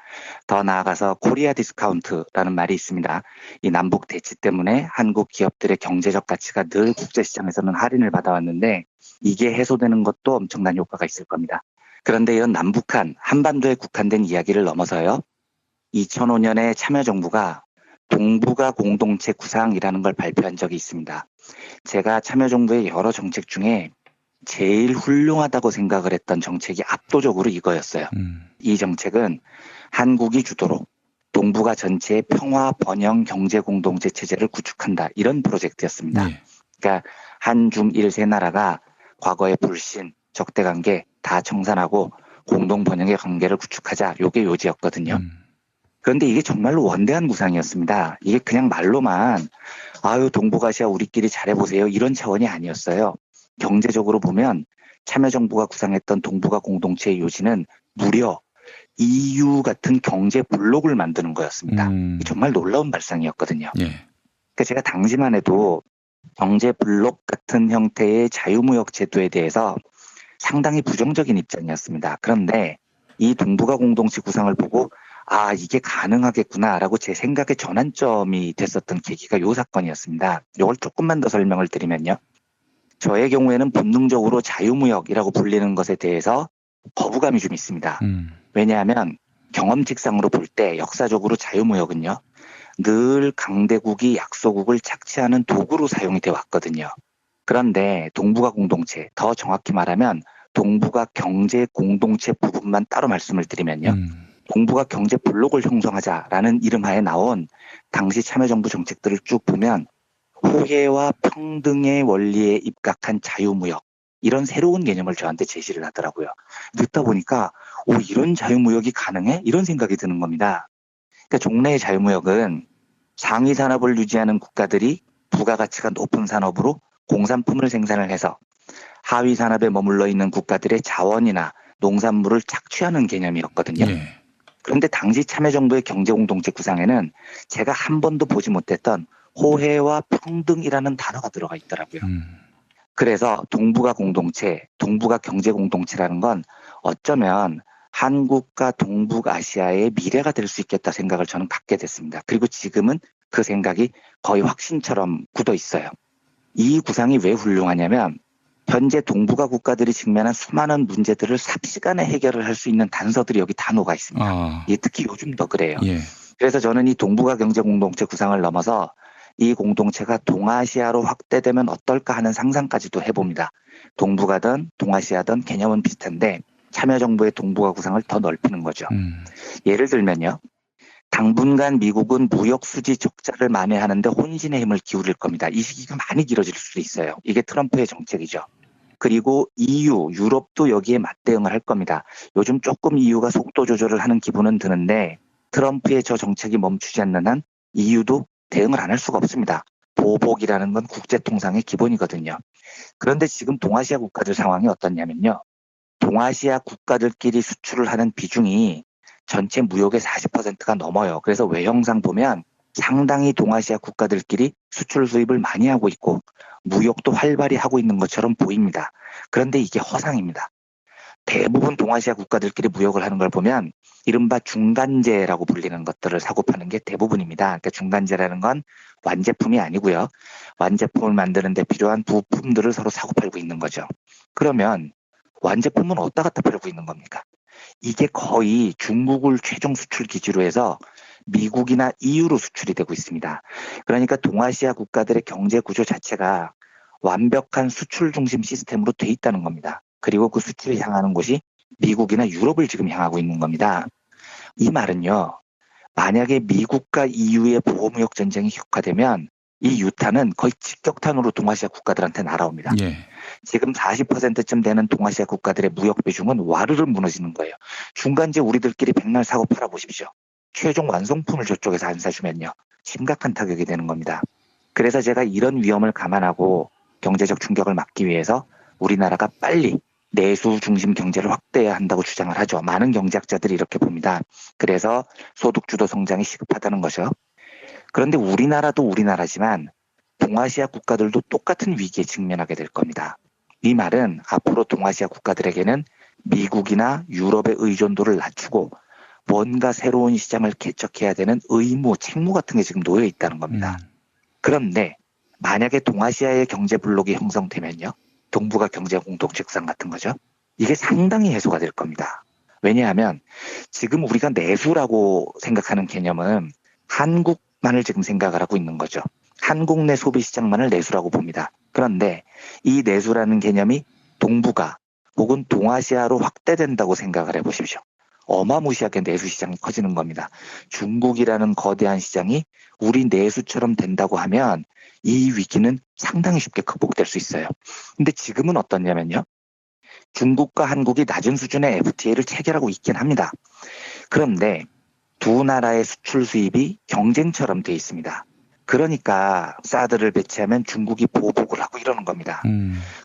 더 나아가서 코리아 디스카운트라는 말이 있습니다. 이 남북 대치 때문에 한국 기업들의 경제적 가치가 늘 국제시장에서는 할인을 받아왔는데 이게 해소되는 것도 엄청난 효과가 있을 겁니다. 그런데 이런 남북한 한반도에 국한된 이야기를 넘어서요. 2005년에 참여정부가 동북아 공동체 구상이라는 걸 발표한 적이 있습니다. 제가 참여정부의 여러 정책 중에 제일 훌륭하다고 생각을 했던 정책이 압도적으로 이거였어요. 이 정책은 한국이 주도로 동북아 전체의 평화 번영 경제 공동체 체제를 구축한다. 이런 프로젝트였습니다. 그러니까 한중일 세 나라가 과거의 불신, 적대관계 다 청산하고 공동 번영의 관계를 구축하자. 이게 요지였거든요. 그런데 이게 정말로 원대한 구상이었습니다. 이게 그냥 말로만 동북아시아 우리끼리 잘해보세요 이런 차원이 아니었어요. 경제적으로 보면 참여정부가 구상했던 동북아 공동체의 요지는 무려 EU 같은 경제 블록을 만드는 거였습니다. 정말 놀라운 발상이었거든요. 그러니까 제가 당시만 해도 경제 블록 같은 형태의 자유무역 제도에 대해서 상당히 부정적인 입장이었습니다. 그런데 이 동북아 공동체 구상을 보고 이게 가능하겠구나라고 제 생각의 전환점이 됐었던 계기가 요 사건이었습니다. 이걸 조금만 더 설명을 드리면요. 저의 경우에는 본능적으로 자유무역이라고 불리는 것에 대해서 거부감이 좀 있습니다. 왜냐하면 경험칙상으로 볼 때 역사적으로 자유무역은요. 늘 강대국이 약소국을 착취하는 도구로 사용이 되어 왔거든요. 그런데 동북아 공동체, 더 정확히 말하면 동북아 경제 공동체 부분만 따로 말씀을 드리면요. 동북아 경제 블록을 형성하자라는 이름하에 나온 당시 참여정부 정책들을 쭉 보면 호혜와 평등의 원리에 입각한 자유무역 이런 새로운 개념을 저한테 제시를 하더라고요. 듣다 보니까 이런 자유무역이 가능해? 이런 생각이 드는 겁니다. 그러니까 종래의 자유무역은 상위 산업을 유지하는 국가들이 부가가치가 높은 산업으로 공산품을 생산을 해서 하위 산업에 머물러 있는 국가들의 자원이나 농산물을 착취하는 개념이었거든요. 그런데 당시 참여정부의 경제공동체 구상에는 제가 한 번도 보지 못했던 호혜와 평등이라는 단어가 들어가 있더라고요. 그래서 동북아 공동체, 동북아 경제 공동체라는 건 어쩌면 한국과 동북아시아의 미래가 될 수 있겠다 생각을 저는 갖게 됐습니다. 그리고 지금은 그 생각이 거의 확신처럼 굳어 있어요. 이 구상이 왜 훌륭하냐면 현재 동북아 국가들이 직면한 수많은 문제들을 삽시간에 해결을 할 수 있는 단서들이 여기 다 녹아 있습니다. 특히 요즘 더 그래요. 예. 그래서 저는 이 동북아 경제 공동체 구상을 넘어서 이 공동체가 동아시아로 확대되면 어떨까 하는 상상까지도 해봅니다. 동북아든 동아시아든 개념은 비슷한데 참여정부의 동북아 구상을 더 넓히는 거죠. 예를 들면요. 당분간 미국은 무역 수지 적자를 만회하는데 혼신의 힘을 기울일 겁니다. 이 시기가 많이 길어질 수도 있어요. 이게 트럼프의 정책이죠. 그리고 EU, 유럽도 여기에 맞대응을 할 겁니다. 요즘 조금 EU가 속도 조절을 하는 기분은 드는데 트럼프의 저 정책이 멈추지 않는 한 EU도 대응을 안 할 수가 없습니다. 보복이라는 건 국제통상의 기본이거든요. 그런데 지금 동아시아 국가들 상황이 어떻냐면요. 동아시아 국가들끼리 수출을 하는 비중이 전체 무역의 40%가 넘어요. 그래서 외형상 보면 상당히 동아시아 국가들끼리 수출 수입을 많이 하고 있고 무역도 활발히 하고 있는 것처럼 보입니다. 그런데 이게 허상입니다. 대부분 동아시아 국가들끼리 무역을 하는 걸 보면 이른바 중간재라고 불리는 것들을 사고 파는 게 대부분입니다. 그러니까 중간재라는 건 완제품이 아니고요. 완제품을 만드는 데 필요한 부품들을 서로 사고 팔고 있는 거죠. 그러면 완제품은 어디다 갖다 팔고 있는 겁니까? 이게 거의 중국을 최종 수출 기지로 해서 미국이나 EU로 수출이 되고 있습니다. 그러니까 동아시아 국가들의 경제 구조 자체가 완벽한 수출 중심 시스템으로 돼 있다는 겁니다. 그리고 그 수출이 향하는 곳이 미국이나 유럽을 지금 향하고 있는 겁니다. 이 말은요. 만약에 미국과 EU의 보호무역 전쟁이 격화되면 이 유탄은 거의 직격탄으로 동아시아 국가들한테 날아옵니다. 예. 지금 40%쯤 되는 동아시아 국가들의 무역 비중은 와르르 무너지는 거예요. 중간재 우리들끼리 백날 사고 팔아보십시오. 최종 완성품을 저쪽에서 안 사주면요. 심각한 타격이 되는 겁니다. 그래서 제가 이런 위험을 감안하고 경제적 충격을 막기 위해서 우리나라가 빨리 내수 중심 경제를 확대해야 한다고 주장을 하죠. 많은 경제학자들이 이렇게 봅니다. 그래서 소득주도 성장이 시급하다는 거죠. 그런데 우리나라도 우리나라지만 동아시아 국가들도 똑같은 위기에 직면하게 될 겁니다. 이 말은 앞으로 동아시아 국가들에게는 미국이나 유럽의 의존도를 낮추고 뭔가 새로운 시장을 개척해야 되는 의무, 책무 같은 게 지금 놓여 있다는 겁니다. 그런데 만약에 동아시아의 경제 블록이 형성되면요. 동북아 경제 공동체 구상 같은 거죠. 이게 상당히 해소가 될 겁니다. 왜냐하면 지금 우리가 내수라고 생각하는 개념은 한국만을 지금 생각을 하고 있는 거죠. 한국 내 소비 시장만을 내수라고 봅니다. 그런데 이 내수라는 개념이 동북아 혹은 동아시아로 확대된다고 생각을 해보십시오. 어마무시하게 내수 시장이 커지는 겁니다. 중국이라는 거대한 시장이 우리 내수처럼 된다고 하면 이 위기는 상당히 쉽게 극복될 수 있어요. 근데 지금은 어떻냐면요. 중국과 한국이 낮은 수준의 FTA를 체결하고 있긴 합니다. 그런데 두 나라의 수출 수입이 경쟁처럼 돼 있습니다. 그러니까 사드를 배치하면 중국이 보복을 하고 이러는 겁니다.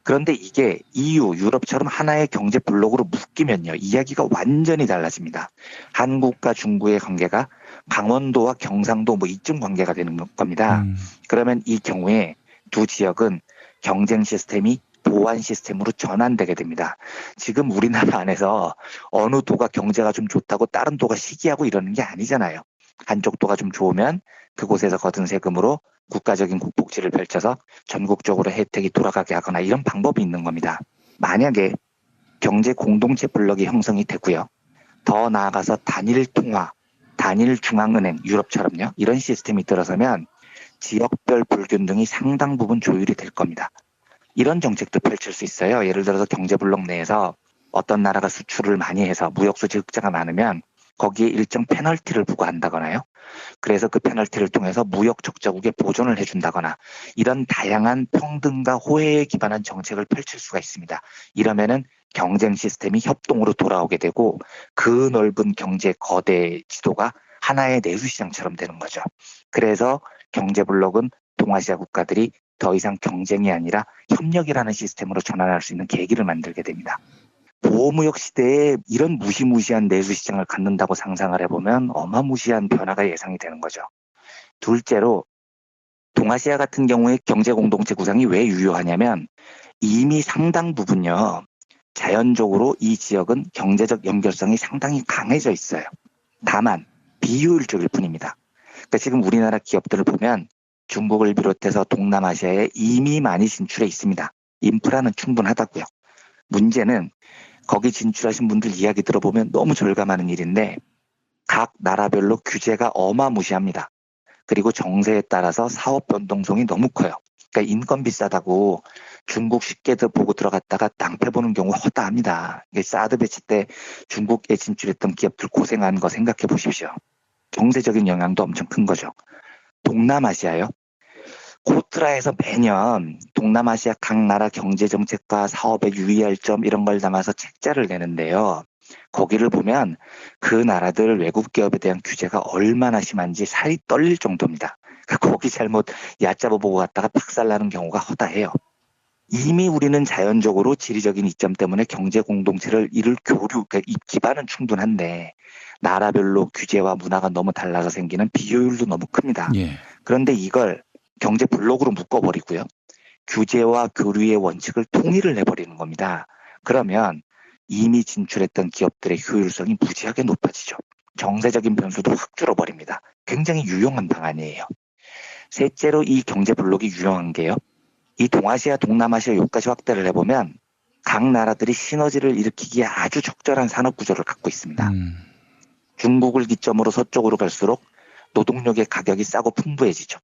그런데 이게 EU, 유럽처럼 하나의 경제 블록으로 묶이면요. 이야기가 완전히 달라집니다. 한국과 중국의 관계가 강원도와 경상도 이쯤 관계가 되는 겁니다. 그러면 이 경우에 두 지역은 경쟁 시스템이 보완 시스템으로 전환되게 됩니다. 지금 우리나라 안에서 어느 도가 경제가 좀 좋다고 다른 도가 시기하고 이러는 게 아니잖아요. 한쪽 도가 좀 좋으면 그곳에서 거둔 세금으로 국가적인 국복지를 펼쳐서 전국적으로 혜택이 돌아가게 하거나 이런 방법이 있는 겁니다. 만약에 경제 공동체 블록이 형성이 되고요. 더 나아가서 단일 통화, 단일 중앙은행, 유럽처럼요. 이런 시스템이 들어서면 지역별 불균등이 상당 부분 조율이 될 겁니다. 이런 정책도 펼칠 수 있어요. 예를 들어서 경제 블록 내에서 어떤 나라가 수출을 많이 해서 무역수지 흑자가 많으면 거기에 일정 페널티를 부과한다거나요. 그래서 그 페널티를 통해서 무역 적자국에 보존을 해준다거나 이런 다양한 평등과 호혜에 기반한 정책을 펼칠 수가 있습니다. 이러면은 경쟁 시스템이 협동으로 돌아오게 되고 그 넓은 경제 거대 지도가 하나의 내수시장처럼 되는 거죠. 그래서 경제블록은 동아시아 국가들이 더 이상 경쟁이 아니라 협력이라는 시스템으로 전환할 수 있는 계기를 만들게 됩니다. 보호무역 시대에 이런 무시무시한 내수시장을 갖는다고 상상을 해보면 어마무시한 변화가 예상이 되는 거죠. 둘째로 동아시아 같은 경우에 경제 공동체 구상이 왜 유효하냐면 이미 상당 부분요. 자연적으로 이 지역은 경제적 연결성이 상당히 강해져 있어요. 다만 비효율적일 뿐입니다. 그러니까 지금 우리나라 기업들을 보면 중국을 비롯해서 동남아시아에 이미 많이 진출해 있습니다. 인프라는 충분하다고요. 문제는 거기 진출하신 분들 이야기 들어보면 너무 절감하는 일인데 각 나라별로 규제가 어마무시합니다. 그리고 정세에 따라서 사업 변동성이 너무 커요. 그러니까 인건 비싸다고 중국 쉽게 보고 들어갔다가 낭패 보는 경우 허다합니다. 사드 배치 때 중국에 진출했던 기업들 고생한 거 생각해 보십시오. 정세적인 영향도 엄청 큰 거죠. 동남아시아요. 코트라에서 매년 동남아시아 각 나라 경제정책과 사업에 유의할 점 이런 걸 담아서 책자를 내는데요. 거기를 보면 그 나라들 외국 기업에 대한 규제가 얼마나 심한지 살이 떨릴 정도입니다. 거기 잘못 얕잡아 보고 갔다가 박살나는 경우가 허다해요. 이미 우리는 자연적으로 지리적인 이점 때문에 경제 공동체를 이룰 교류, 그러니까 이 기반은 충분한데 나라별로 규제와 문화가 너무 달라서 생기는 비효율도 너무 큽니다. 예. 그런데 이걸 경제 블록으로 묶어버리고요. 규제와 교류의 원칙을 통일을 해버리는 겁니다. 그러면 이미 진출했던 기업들의 효율성이 무지하게 높아지죠. 정세적인 변수도 확 줄어버립니다. 굉장히 유용한 방안이에요. 셋째로 이 경제 블록이 유용한 게요. 이 동아시아, 동남아시아 여기까지 확대를 해보면 각 나라들이 시너지를 일으키기에 아주 적절한 산업 구조를 갖고 있습니다. 중국을 기점으로 서쪽으로 갈수록 노동력의 가격이 싸고 풍부해지죠.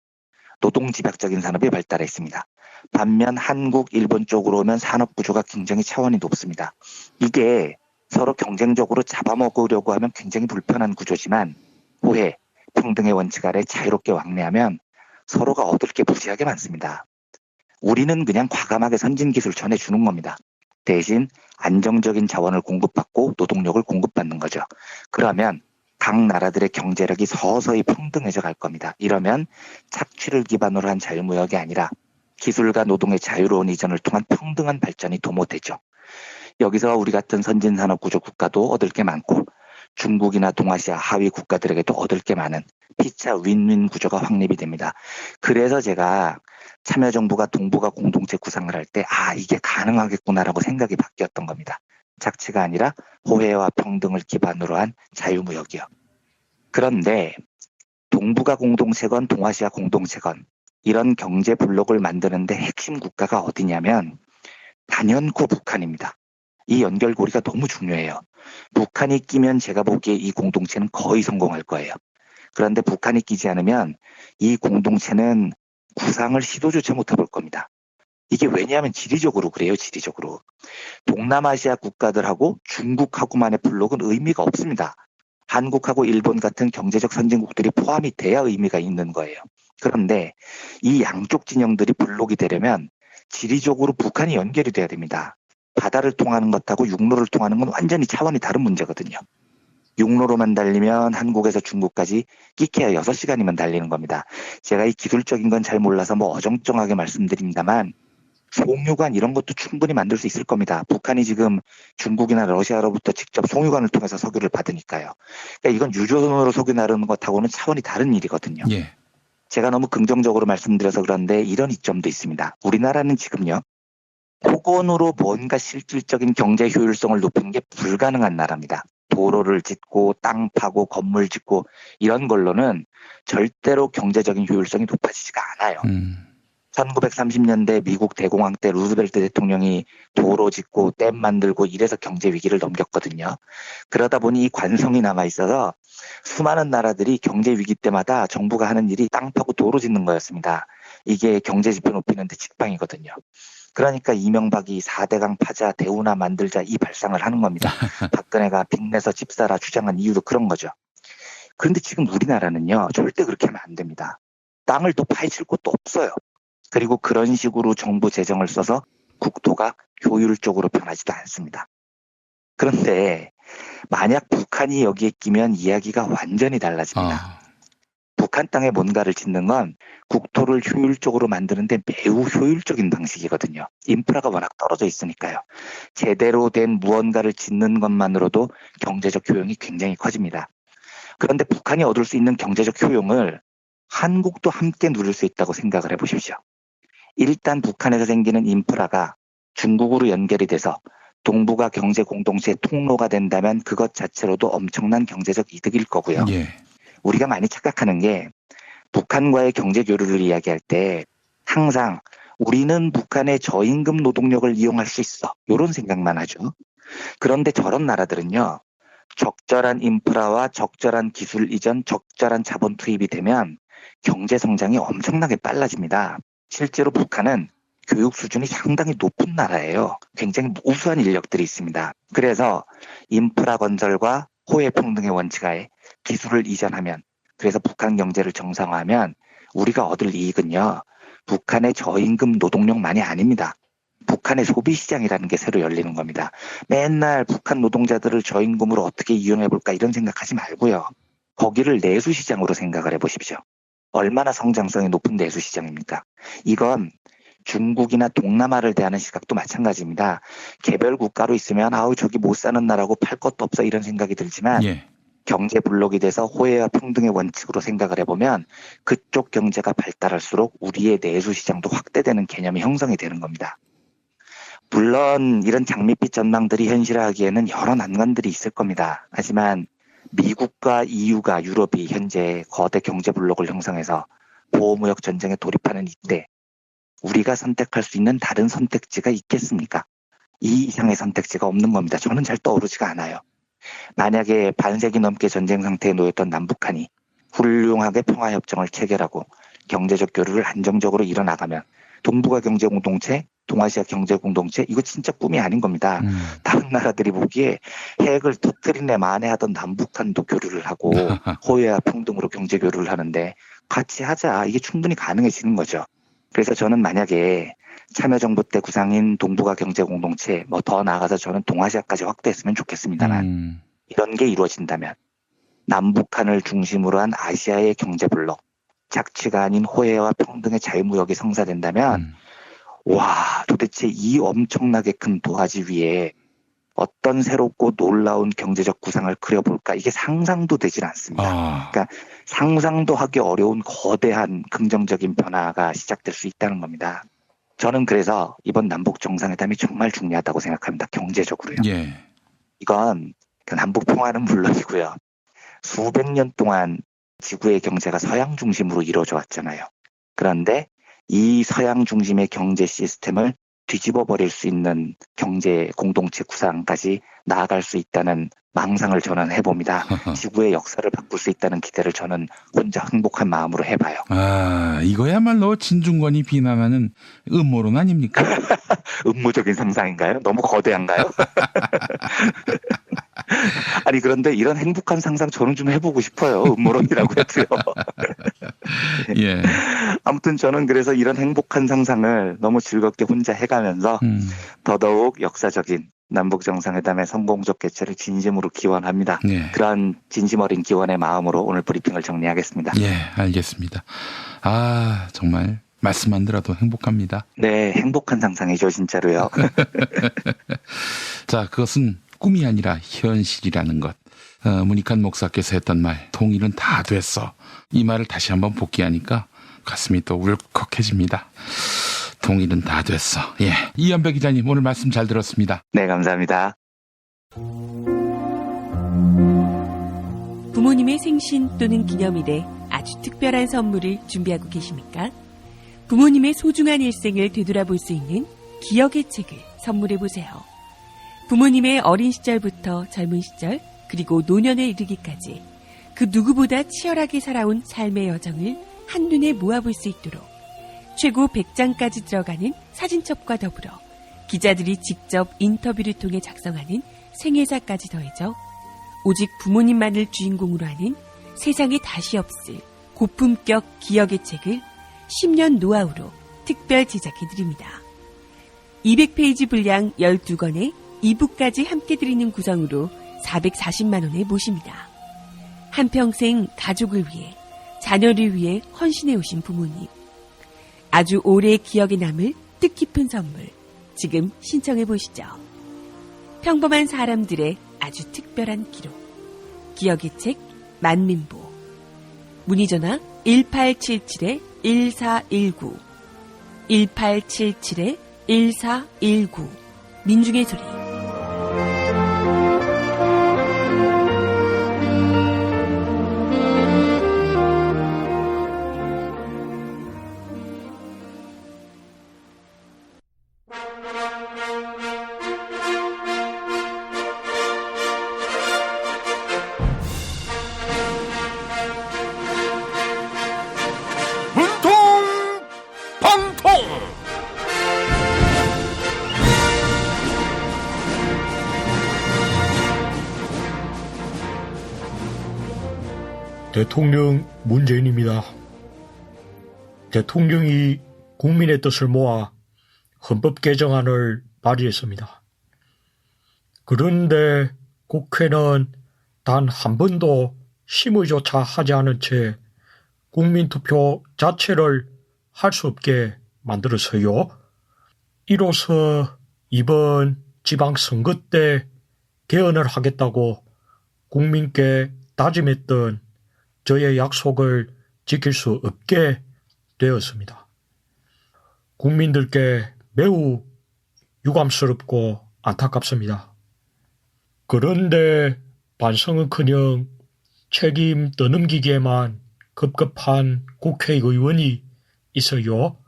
노동집약적인 산업이 발달했습니다. 반면 한국, 일본 쪽으로 오면 산업 구조가 굉장히 차원이 높습니다. 이게 서로 경쟁적으로 잡아먹으려고 하면 굉장히 불편한 구조지만 호혜, 평등의 원칙 아래 자유롭게 왕래하면 서로가 얻을 게 무지하게 많습니다. 우리는 그냥 과감하게 선진기술 전해주는 겁니다. 대신 안정적인 자원을 공급받고 노동력을 공급받는 거죠. 그러면 각 나라들의 경제력이 서서히 평등해져 갈 겁니다. 이러면 착취를 기반으로 한 자유무역이 아니라 기술과 노동의 자유로운 이전을 통한 평등한 발전이 도모되죠. 여기서 우리 같은 선진산업구조 국가도 얻을 게 많고 중국이나 동아시아 하위 국가들에게도 얻을 게 많은 피차 윈윈 구조가 확립이 됩니다. 그래서 제가 참여정부가 동북아 공동체 구상을 할 때 이게 가능하겠구나라고 생각이 바뀌었던 겁니다. 착취가 아니라 호혜와 평등을 기반으로 한 자유무역이요. 그런데 동북아 공동체건 동아시아 공동체건 이런 경제 블록을 만드는데 핵심 국가가 어디냐면 단연코 북한입니다. 이 연결고리가 너무 중요해요. 북한이 끼면 제가 보기에 이 공동체는 거의 성공할 거예요. 그런데 북한이 끼지 않으면 이 공동체는 구상을 시도조차 못해볼 겁니다. 이게 왜냐하면 지리적으로 그래요. 지리적으로. 동남아시아 국가들하고 중국하고만의 블록은 의미가 없습니다. 한국하고 일본 같은 경제적 선진국들이 포함이 돼야 의미가 있는 거예요. 그런데 이 양쪽 진영들이 블록이 되려면 지리적으로 북한이 연결이 돼야 됩니다. 바다를 통하는 것하고 육로를 통하는 건 완전히 차원이 다른 문제거든요. 육로로만 달리면 한국에서 중국까지 끼케야 6시간이면 달리는 겁니다. 제가 이 기술적인 건 잘 몰라서 어정쩡하게 말씀드립니다만 송유관 이런 것도 충분히 만들 수 있을 겁니다. 북한이 지금 중국이나 러시아로부터 직접 송유관을 통해서 석유를 받으니까요. 그러니까 이건 유조선으로 석유 나르는 것하고는 차원이 다른 일이거든요. 예. 제가 너무 긍정적으로 말씀드려서 그런데 이런 이점도 있습니다. 우리나라는 지금요. 폭언으로 뭔가 실질적인 경제 효율성을 높이는 게 불가능한 나라입니다. 도로를 짓고 땅 파고 건물 짓고 이런 걸로는 절대로 경제적인 효율성이 높아지지가 않아요. 1930년대 미국 대공황 때 루즈벨트 대통령이 도로 짓고 댐 만들고 이래서 경제 위기를 넘겼거든요. 그러다 보니 이 관성이 남아있어서 수많은 나라들이 경제 위기 때마다 정부가 하는 일이 땅 파고 도로 짓는 거였습니다. 이게 경제 지표 높이는 데 직방이거든요. 그러니까 이명박이 4대강 파자 대우나 만들자 이 발상을 하는 겁니다. 박근혜가 빚내서 집 사라 주장한 이유도 그런 거죠. 그런데 지금 우리나라는요. 절대 그렇게 하면 안 됩니다. 땅을 또 파헤칠 곳도 없어요. 그리고 그런 식으로 정부 재정을 써서 국토가 효율적으로 변하지도 않습니다. 그런데 만약 북한이 여기에 끼면 이야기가 완전히 달라집니다. 북한 땅에 뭔가를 짓는 건 국토를 효율적으로 만드는데 매우 효율적인 방식이거든요. 인프라가 워낙 떨어져 있으니까요. 제대로 된 무언가를 짓는 것만으로도 경제적 효용이 굉장히 커집니다. 그런데 북한이 얻을 수 있는 경제적 효용을 한국도 함께 누릴 수 있다고 생각을 해보십시오. 일단 북한에서 생기는 인프라가 중국으로 연결이 돼서 동북아 경제 공동체의 통로가 된다면 그것 자체로도 엄청난 경제적 이득일 거고요. 예. 우리가 많이 착각하는 게 북한과의 경제 교류를 이야기할 때 항상 우리는 북한의 저임금 노동력을 이용할 수 있어. 이런 생각만 하죠. 그런데 저런 나라들은요. 적절한 인프라와 적절한 기술 이전, 적절한 자본 투입이 되면 경제 성장이 엄청나게 빨라집니다. 실제로 북한은 교육 수준이 상당히 높은 나라예요. 굉장히 우수한 인력들이 있습니다. 그래서 인프라 건설과 호혜 평등의 원칙하에 기술을 이전하면, 그래서 북한 경제를 정상화하면 우리가 얻을 이익은요. 북한의 저임금 노동력만이 아닙니다. 북한의 소비시장이라는 게 새로 열리는 겁니다. 맨날 북한 노동자들을 저임금으로 어떻게 이용해볼까 이런 생각하지 말고요. 거기를 내수시장으로 생각을 해보십시오. 얼마나 성장성이 높은 내수시장입니까? 이건 중국이나 동남아를 대하는 시각도 마찬가지입니다. 개별 국가로 있으면 저기 못 사는 나라고 팔 것도 없어 이런 생각이 들지만 예. 경제 블록이 돼서 호혜와 평등의 원칙으로 생각을 해보면 그쪽 경제가 발달할수록 우리의 내수시장도 확대되는 개념이 형성이 되는 겁니다. 물론 이런 장밋빛 전망들이 현실화하기에는 여러 난관들이 있을 겁니다. 하지만 미국과 EU가 유럽이 현재 거대 경제 블록을 형성해서 보호무역 전쟁에 돌입하는 이때 우리가 선택할 수 있는 다른 선택지가 있겠습니까? 이 이상의 선택지가 없는 겁니다. 저는 잘 떠오르지가 않아요. 만약에 반세기 넘게 전쟁 상태에 놓였던 남북한이 훌륭하게 평화협정을 체결하고 경제적 교류를 안정적으로 이뤄나가면 동북아 경제공동체, 동아시아 경제공동체 이거 진짜 꿈이 아닌 겁니다. 다른 나라들이 보기에 핵을 터뜨리네 만에하던 남북한도 교류를 하고 호혜와 평등으로 경제 교류를 하는데 같이 하자. 이게 충분히 가능해지는 거죠. 그래서 저는 만약에 참여정부 때 구상인 동북아 경제공동체 더 나아가서 저는 동아시아까지 확대했으면 좋겠습니다만 이런 게 이루어진다면 남북한을 중심으로 한 아시아의 경제블록 착취가 아닌 호혜와 평등의 자유무역이 성사된다면 와 도대체 이 엄청나게 큰 도화지 위에 어떤 새롭고 놀라운 경제적 구상을 그려볼까 이게 상상도 되질 않습니다. 그러니까 상상도 하기 어려운 거대한 긍정적인 변화가 시작될 수 있다는 겁니다. 저는 그래서 이번 남북 정상회담이 정말 중요하다고 생각합니다. 경제적으로요. 예. 이건 남북 평화는 물론이고요. 수백 년 동안 지구의 경제가 서양 중심으로 이루어져 왔잖아요. 그런데 이 서양 중심의 경제 시스템을 뒤집어 버릴 수 있는 경제 공동체 구상까지 나아갈 수 있다는 망상을 저는 해봅니다. 지구의 역사를 바꿀 수 있다는 기대를 저는 혼자 행복한 마음으로 해봐요. 이거야말로 진중권이 비난하는 음모론 아닙니까? 음모적인 상상인가요? 너무 거대한가요? 아니 그런데 이런 행복한 상상 저는 좀 해보고 싶어요. 음모론이라고 해도요. 예. 아무튼 저는 그래서 이런 행복한 상상을 너무 즐겁게 혼자 해가면서 더더욱 역사적인 남북정상회담의 성공적 개최를 진심으로 기원합니다. 예. 그러한 진심 어린 기원의 마음으로 오늘 브리핑을 정리하겠습니다. 예, 알겠습니다. 정말 말씀만 들어도 행복합니다. 네, 행복한 상상이죠, 진짜로요. 자, 그것은 꿈이 아니라 현실이라는 것. 문익환 목사께서 했던 말, 통일은 다 됐어. 이 말을 다시 한번 복귀하니까 가슴이 또 울컥해집니다. 통일은 다 됐어. 예, 이현배 기자님 오늘 말씀 잘 들었습니다. 네, 감사합니다. 부모님의 생신 또는 기념일에 아주 특별한 선물을 준비하고 계십니까? 부모님의 소중한 일생을 되돌아볼 수 있는 기억의 책을 선물해보세요. 부모님의 어린 시절부터 젊은 시절 그리고 노년에 이르기까지 그 누구보다 치열하게 살아온 삶의 여정을 한눈에 모아볼 수 있도록 최고 100장까지 들어가는 사진첩과 더불어 기자들이 직접 인터뷰를 통해 작성하는 생애사까지 더해져 오직 부모님만을 주인공으로 하는 세상에 다시 없을 고품격 기억의 책을 10년 노하우로 특별 제작해드립니다. 200페이지 분량 12권에 2부까지 함께 드리는 구성으로 440만 원에 모십니다. 한평생 가족을 위해 자녀를 위해 헌신해 오신 부모님. 아주 오래 기억에 남을 뜻깊은 선물 지금 신청해 보시죠. 평범한 사람들의 아주 특별한 기록. 기억의 책 만민보. 문의전화 1877-1419 1877-1419 민중의 소리. 대통령 문재인입니다. 대통령이 국민의 뜻을 모아 헌법 개정안을 발의했습니다. 그런데 국회는 단 한 번도 심의조차 하지 않은 채 국민투표 자체를 할 수 없게 만들어서요. 이로써 이번 지방선거 때 개헌을 하겠다고 국민께 다짐했던 저의 약속을 지킬 수 없게 되었습니다. 국민들께 매우 유감스럽고 안타깝습니다. 그런데 반성은커녕 책임 떠넘기기에만 급급한 국회의원이 있어요.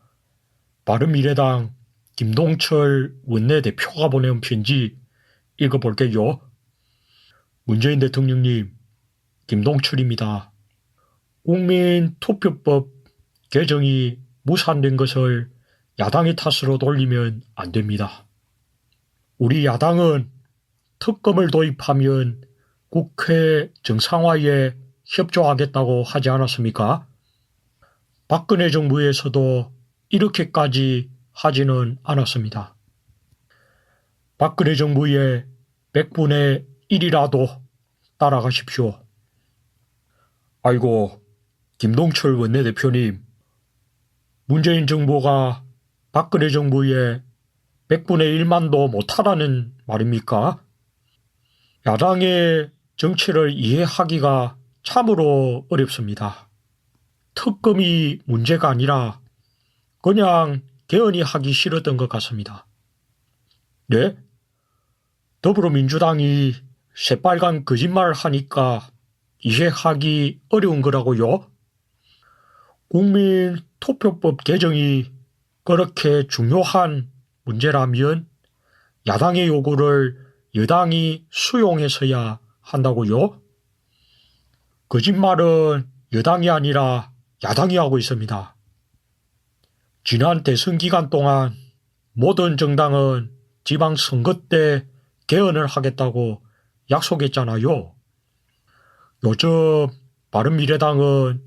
바른미래당 김동철 원내대표가 보내온 편지 읽어볼게요. 문재인 대통령님, 김동철입니다. 국민투표법 개정이 무산된 것을 야당의 탓으로 돌리면 안 됩니다. 우리 야당은 특검을 도입하면 국회 정상화에 협조하겠다고 하지 않았습니까? 박근혜 정부에서도 이렇게까지 하지는 않았습니다. 박근혜 정부의 100분의 1이라도 따라가십시오. 아이고, 김동철 원내대표님, 문재인 정부가 박근혜 정부의 100분의 1만도 못하라는 말입니까? 야당의 정치를 이해하기가 참으로 어렵습니다. 특검이 문제가 아니라 그냥 개헌이 하기 싫었던 것 같습니다. 네? 더불어민주당이 새빨간 거짓말을 하니까 이해하기 어려운 거라고요? 국민투표법 개정이 그렇게 중요한 문제라면 야당의 요구를 여당이 수용해서야 한다고요? 거짓말은 여당이 아니라 야당이 하고 있습니다. 지난 대선 기간 동안 모든 정당은 지방선거 때 개헌을 하겠다고 약속했잖아요. 요즘 바른미래당은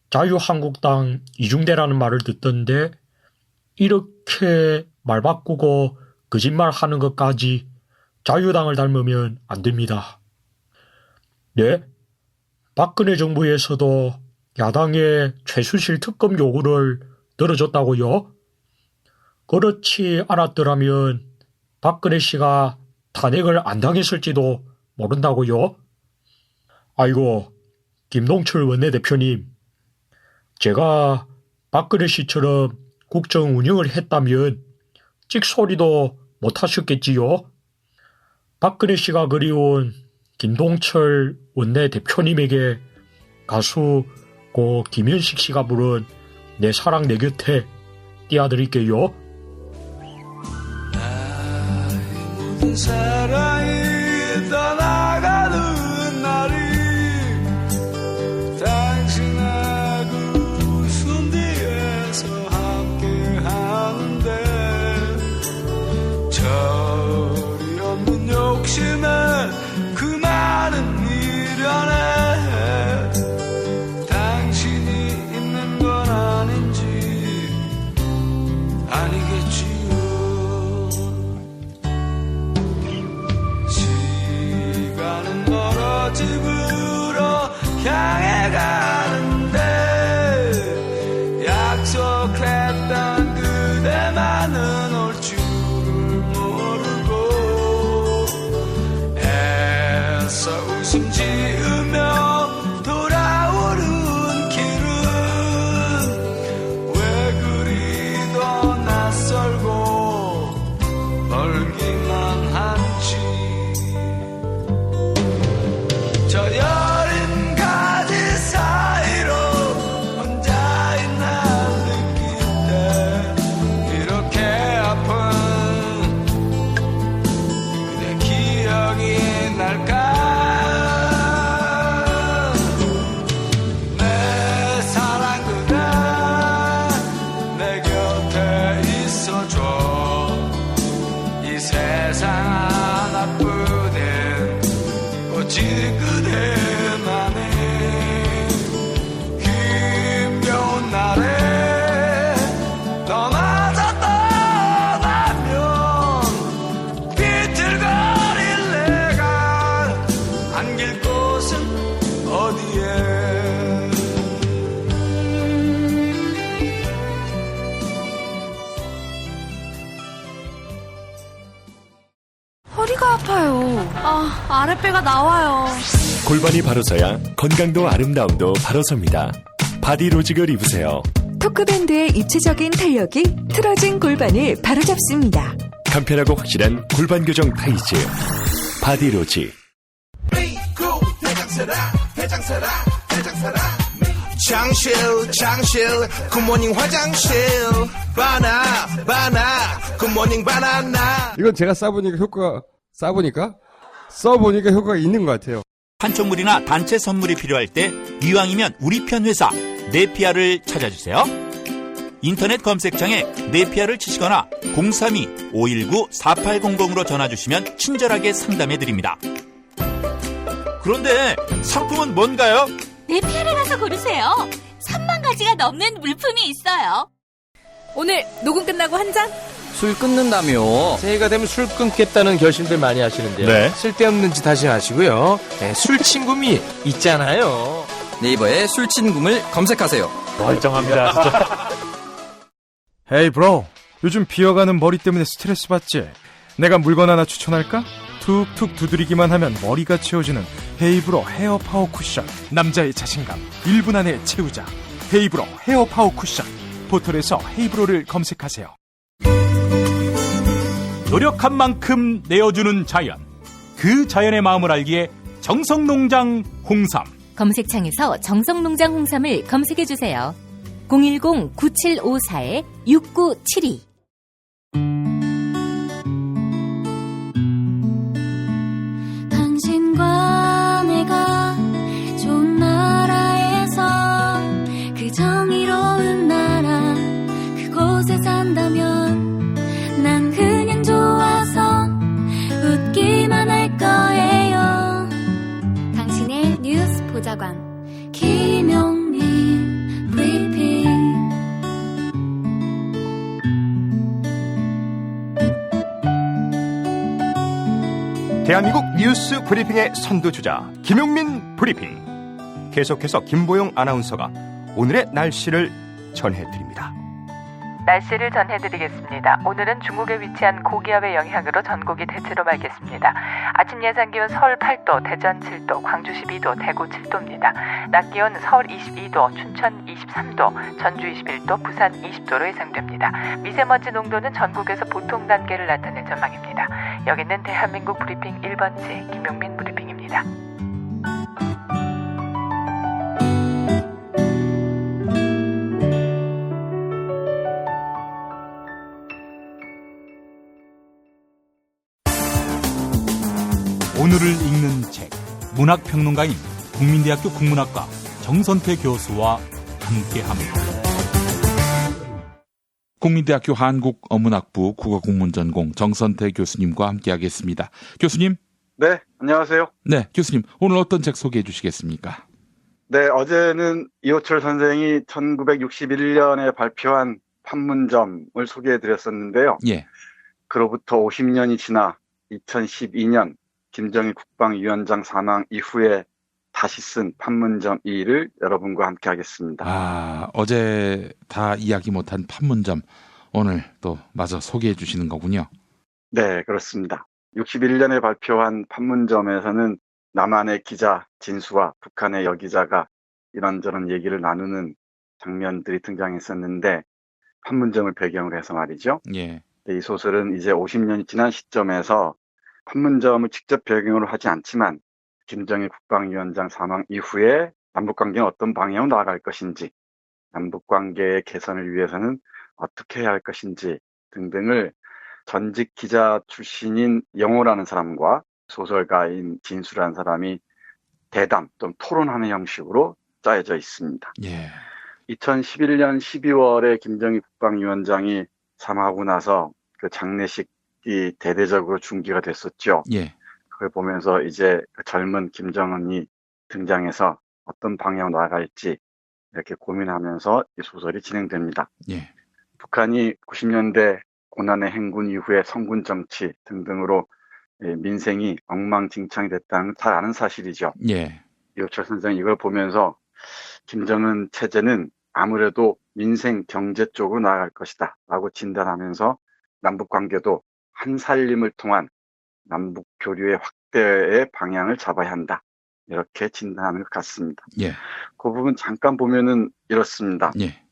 자유한국당 이중대라는 말을 듣던데 이렇게 말 바꾸고 거짓말하는 것까지 자유당을 닮으면 안 됩니다. 네? 박근혜 정부에서도 야당의 최순실 특검 요구를 들어줬다고요? 그렇지 않았더라면 박근혜 씨가 탄핵을 안 당했을지도 모른다고요? 아이고, 김동철 원내대표님, 제가 박근혜 씨처럼 국정 운영을 했다면 찍소리도 못하셨겠지요? 박근혜 씨가 그리운 김동철 원내대표님에게 가수 고 김현식 씨가 부른 내 사랑 내 곁에 띄워드릴게요. 모든 사랑이 떠나가는 날이 당신하고 웃음 뒤에서 함께 하는데 절이 없는 욕심에 그 많은 미련에 당신이 있는 건 아닌지 아니겠지요. 아랫배가 나와요. 골반이 바로서야 건강도 아름다움도 바로섭니다. 바디로직을 입으세요. 토크밴드의 입체적인 탄력이 틀어진 골반을 바로잡습니다. 간편하고 확실한 골반 교정 타이즈 바디로직. 장실 굿모닝 화장실 바나 굿모닝 바나나. 이건 제가 써보니까 효과가 있는 것 같아요. 판촉물이나 단체 선물이 필요할 때 이왕이면 우리 편 회사 네피아를 찾아주세요. 인터넷 검색창에 네피아를 치시거나 032-519-4800으로 전화주시면 친절하게 상담해드립니다. 그런데 상품은 뭔가요? 네피아를 가서 고르세요. 3만 가지가 넘는 물품이 있어요. 오늘 녹음 끝나고 한 잔? 술 끊는다며. 새해가 되면 술 끊겠다는 결심들 많이 하시는데요. 네. 쓸데없는 짓 하지 마시고요. 네, 술친구미 있잖아요. 네이버에 술친구를 검색하세요. 멀쩡합니다, 진짜. 헤이 브로, 요즘 비어가는 머리 때문에 스트레스 받지? 내가 물건 하나 추천할까? 툭툭 두드리기만 하면 머리가 채워지는 헤이브로 헤어 파워 쿠션. 남자의 자신감 1분 안에 채우자. 헤이브로 헤어 파워 쿠션. 포털에서 헤이브로를 검색하세요. 노력한 만큼 내어주는 자연. 그 자연의 마음을 알기에 정성농장 홍삼. 검색창에서 정성농장 홍삼을 검색해주세요. 010-9754-6972. 당신과 내가 좋은 나라에서 그 정의로운 나라 그곳에 산다면 난 그냥 좋아서 웃기만 할 거예요. 당신의 뉴스 보좌관 김용민 브리핑. 대한민국 뉴스 브리핑의 선두주자 김용민 브리핑. 계속해서 김보용 아나운서가 오늘의 날씨를 전해드립니다. 날씨를 전해드리겠습니다. 오늘은 중국에 위치한 고기압의 영향으로 전국이 대체로 맑겠습니다. 아침 예상 기온 서울 8도, 대전 7도, 광주 12도, 대구 7도입니다. 낮 기온 서울 22도, 춘천 23도, 전주 21도, 부산 20도로 예상됩니다. 미세먼지 농도는 전국에서 보통 단계를 나타낼 전망입니다. 여기는 대한민국 브리핑 1번지 김용민 브리핑입니다. 오늘을 읽는 책, 문학평론가인 국민대학교 국문학과 정선태 교수와 함께합니다. 국민대학교 한국어문학부 국어국문전공 정선태 교수님과 함께하겠습니다. 교수님. 네, 안녕하세요. 네, 교수님. 오늘 어떤 책 소개해 주시겠습니까? 네, 어제는 이호철 선생이 1961년에 발표한 판문점을 소개해 드렸었는데요. 예. 그로부터 50년이 지나 2012년 김정일 국방위원장 사망 이후에 다시 쓴 판문점 2를 여러분과 함께 하겠습니다. 아, 어제 다 이야기 못한 판문점 오늘 또 마저 소개해 주시는 거군요. 네, 그렇습니다. 61년에 발표한 판문점에서는 남한의 기자 진수와 북한의 여기자가 이런저런 얘기를 나누는 장면들이 등장했었는데 판문점을 배경으로 해서 말이죠. 예. 이 소설은 이제 50년이 지난 시점에서 판문점을 직접 배경으로 하지 않지만 김정일 국방위원장 사망 이후에 남북관계는 어떤 방향으로 나아갈 것인지, 남북관계의 개선을 위해서는 어떻게 해야 할 것인지 등등을 전직 기자 출신인 영호라는 사람과 소설가인 진수라는 사람이 대담 좀 토론하는 형식으로 짜여져 있습니다. 예. 2011년 12월에 김정일 국방위원장이 사망하고 나서 그 장례식이 대대적으로 중계가 됐었죠. 예. 그걸 보면서 이제 젊은 김정은이 등장해서 어떤 방향으로 나아갈지 이렇게 고민하면서 이 소설이 진행됩니다. 예. 북한이 90년대 고난의 행군 이후에 성군 정치 등등으로 민생이 엉망진창이 됐다는 잘 아는 사실이죠. 예. 이호철 선생이 이걸 보면서 김정은 체제는 아무래도 민생 경제 쪽으로 나아갈 것이다 라고 진단하면서 남북관계도 한 살림을 통한 남북 교류의 확대의 방향을 잡아야 한다. 이렇게 진단하는 것 같습니다. 예. 그 부분 잠깐 보면은 이렇습니다. 예.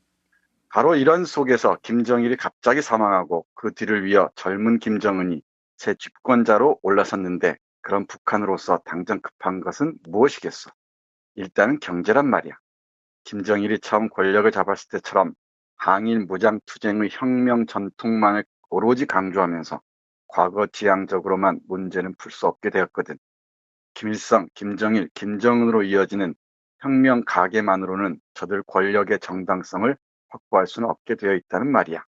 바로 이런 속에서 김정일이 갑자기 사망하고 그 뒤를 이어 젊은 김정은이 새 집권자로 올라섰는데 그런 북한으로서 당장 급한 것은 무엇이겠어? 일단은 경제란 말이야. 김정일이 처음 권력을 잡았을 때처럼 항일 무장투쟁의 혁명 전통만을 오로지 강조하면서 과거 지향적으로만 문제는 풀 수 없게 되었거든. 김일성, 김정일, 김정은으로 이어지는 혁명 가계만으로는 저들 권력의 정당성을 확보할 수는 없게 되어 있다는 말이야.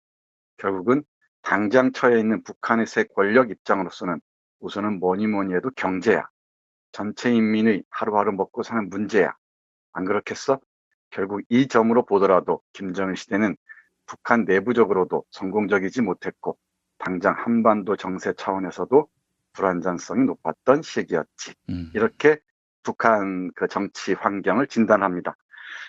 결국은 당장 처해 있는 북한의 새 권력 입장으로서는 우선은 뭐니 해도 경제야. 전체 인민의 하루하루 먹고 사는 문제야. 안 그렇겠어? 결국 이 점으로 보더라도 김정일 시대는 북한 내부적으로도 성공적이지 못했고 당장 한반도 정세 차원에서도 불안정성이 높았던 시기였지. 이렇게 북한 그 정치 환경을 진단합니다.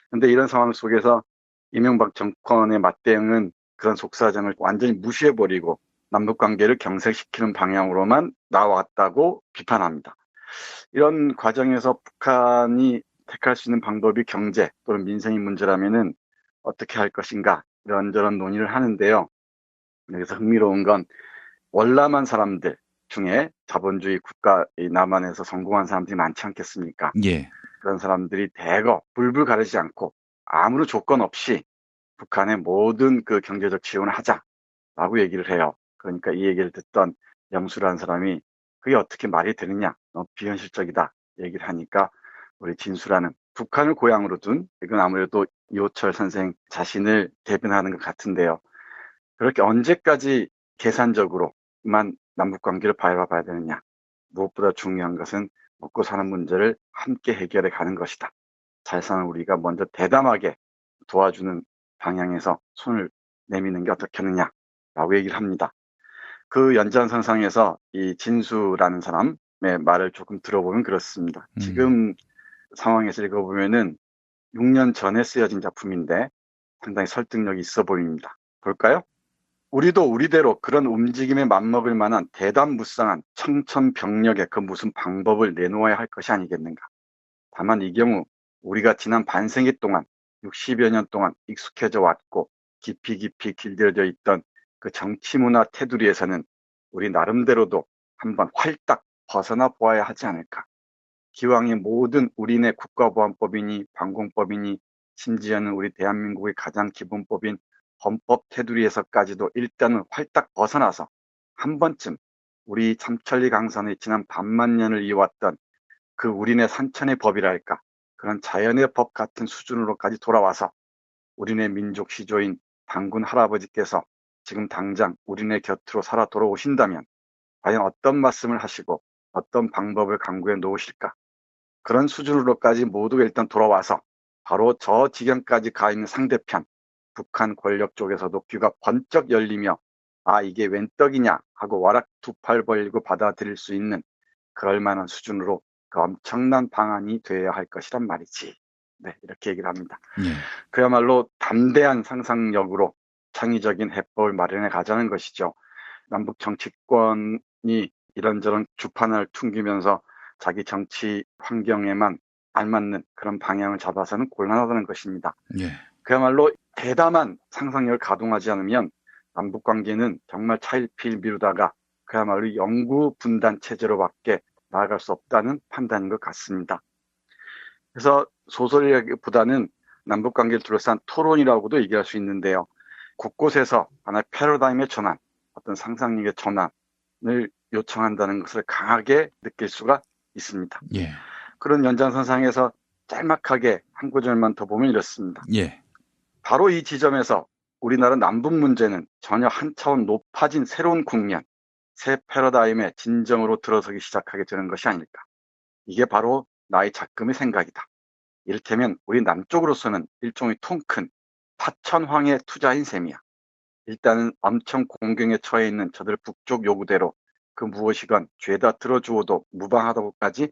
그런데 이런 상황 속에서 이명박 정권의 맞대응은 그런 속사정을 완전히 무시해버리고 남북관계를 경색시키는 방향으로만 나왔다고 비판합니다. 이런 과정에서 북한이 택할 수 있는 방법이 경제 또는 민생의 문제라면은 어떻게 할 것인가 이런저런 논의를 하는데요. 여기서 흥미로운 건 월남한 사람들 중에 자본주의 국가 이 남한에서 성공한 사람들이 많지 않겠습니까? 예. 그런 사람들이 대거 불불 가리지 않고 아무런 조건 없이 북한의 모든 그 경제적 지원을 하자라고 얘기를 해요. 그러니까 이 얘기를 듣던 영수라는 사람이 그게 어떻게 말이 되느냐, 너무 비현실적이다 얘기를 하니까 우리 진수라는 북한을 고향으로 둔 이건 아무래도 이호철 선생 자신을 대변하는 것 같은데요. 그렇게 언제까지 계산적으로만 남북 관계를 바라봐야 되느냐. 무엇보다 중요한 것은 먹고 사는 문제를 함께 해결해 가는 것이다. 잘 사는 우리가 먼저 대담하게 도와주는 방향에서 손을 내미는 게 어떻겠느냐라고 얘기를 합니다. 그 연장선상에서 이 진수라는 사람의 말을 조금 들어보면 그렇습니다. 지금 상황에서 읽어보면은 6년 전에 쓰여진 작품인데 상당히 설득력이 있어 보입니다. 볼까요? 우리도 우리대로 그런 움직임에 맞먹을 만한 대담무쌍한 청천벽력의 그 무슨 방법을 내놓아야 할 것이 아니겠는가. 다만 이 경우 우리가 지난 반세기 동안 60여 년 동안 익숙해져 왔고 깊이 길들여져 있던 그 정치문화 테두리에서는 우리 나름대로도 한번 활딱 벗어나 보아야 하지 않을까. 기왕의 모든 우리네 국가보안법이니 방공법이니 심지어는 우리 대한민국의 가장 기본법인 헌법 테두리에서까지도 일단은 활딱 벗어나서 한 번쯤 우리 삼천리 강산의 지난 반만 년을 이어왔던 그 우리네 산천의 법이랄까 그런 자연의 법 같은 수준으로까지 돌아와서 우리네 민족 시조인 당군 할아버지께서 지금 당장 우리네 곁으로 살아 돌아오신다면 과연 어떤 말씀을 하시고 어떤 방법을 강구해 놓으실까. 그런 수준으로까지 모두가 일단 돌아와서 바로 저 지경까지 가 있는 상대편 북한 권력 쪽에서도 귀가 번쩍 열리며 아 이게 웬 떡이냐 하고 와락 두 팔 벌리고 받아들일 수 있는 그럴 만한 수준으로 그 엄청난 방안이 되어야 할 것이란 말이지. 네, 이렇게 얘기를 합니다. 그야말로 담대한 상상력으로 창의적인 해법을 마련해 가자는 것이죠. 남북 정치권이 이런저런 주판을 퉁기면서 자기 정치 환경에만 알맞는 그런 방향을 잡아서는 곤란하다는 것입니다. 예. 그야말로 대담한 상상력을 가동하지 않으면 남북관계는 정말 차일피일 미루다가 그야말로 영구 분단 체제로밖에 나아갈 수 없다는 판단인 것 같습니다. 그래서 소설이라기보다는 남북관계를 둘러싼 토론이라고도 얘기할 수 있는데요. 곳곳에서 하나의 패러다임의 전환, 어떤 상상력의 전환을 요청한다는 것을 강하게 느낄 수가 있습니다. 예. 그런 연장선상에서 짤막하게 한 구절만 더 보면 이렇습니다. 예. 바로 이 지점에서 우리나라 남북 문제는 전혀 한 차원 높아진 새로운 국면, 새 패러다임의 진정으로 들어서기 시작하게 되는 것이 아닐까. 이게 바로 나의 작금의 생각이다. 이를테면 우리 남쪽으로서는 일종의 통큰 파천황의 투자인 셈이야. 일단은 엄청 공경에 처해 있는 저들 북쪽 요구대로 그 무엇이건 죄다 들어주어도 무방하다고까지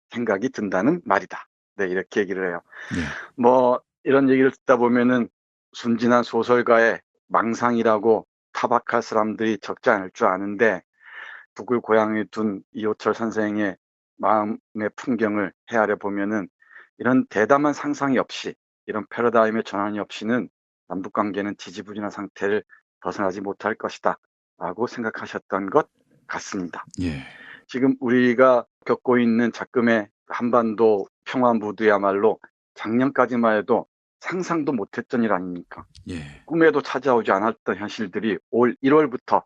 생각이 든다는 말이다. 네, 이렇게 얘기를 해요. 예. 뭐 이런 얘기를 듣다 보면은 순진한 소설가의 망상이라고 타박할 사람들이 적지 않을 줄 아는데 북을 고향에 둔 이호철 선생의 마음의 풍경을 헤아려 보면은 이런 대담한 상상이 없이 이런 패러다임의 전환이 없이는 남북 관계는 지지부진한 상태를 벗어나지 못할 것이다 라고 생각하셨던 것 같습니다. 예. 지금 우리가 겪고 있는 작금의 한반도 평화 무드야말로 작년까지만 해도 상상도 못했던 일 아닙니까? 예. 꿈에도 찾아오지 않았던 현실들이 올 1월부터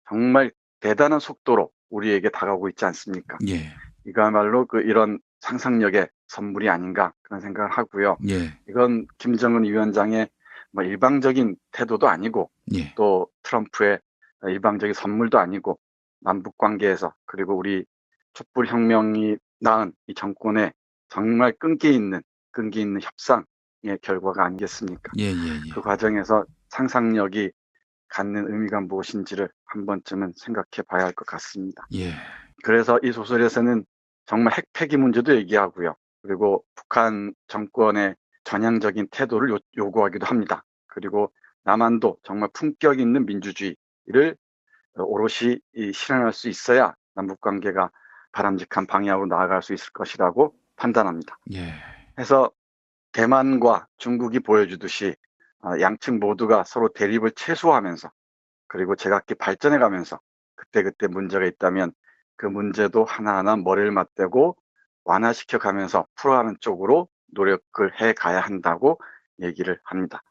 정말 대단한 속도로 우리에게 다가오고 있지 않습니까? 예. 이거야말로 이런 상상력의 선물이 아닌가 그런 생각을 하고요. 예. 이건 김정은 위원장의 뭐 일방적인 태도도 아니고 예. 또 트럼프의 일방적인 선물도 아니고 남북 관계에서 그리고 우리 촛불혁명이 낳은 이 정권의 정말 끈기 있는 협상의 결과가 아니겠습니까? 예, 예, 예. 그 과정에서 상상력이 갖는 의미가 무엇인지를 한 번쯤은 생각해 봐야 할 것 같습니다. 예. 그래서 이 소설에서는 정말 핵폐기 문제도 얘기하고요. 그리고 북한 정권의 전향적인 태도를 요구하기도 합니다. 그리고 남한도 정말 품격 있는 민주주의를 오롯이 실현할 수 있어야 남북관계가 바람직한 방향으로 나아갈 수 있을 것이라고 판단합니다. 예. 그래서 대만과 중국이 보여주듯이 양측 모두가 서로 대립을 최소화하면서 그리고 제각기 발전해가면서 그때그때 문제가 있다면 그 문제도 하나하나 머리를 맞대고 완화시켜가면서 풀어가는 쪽으로 노력을 해가야 한다고 얘기를 합니다.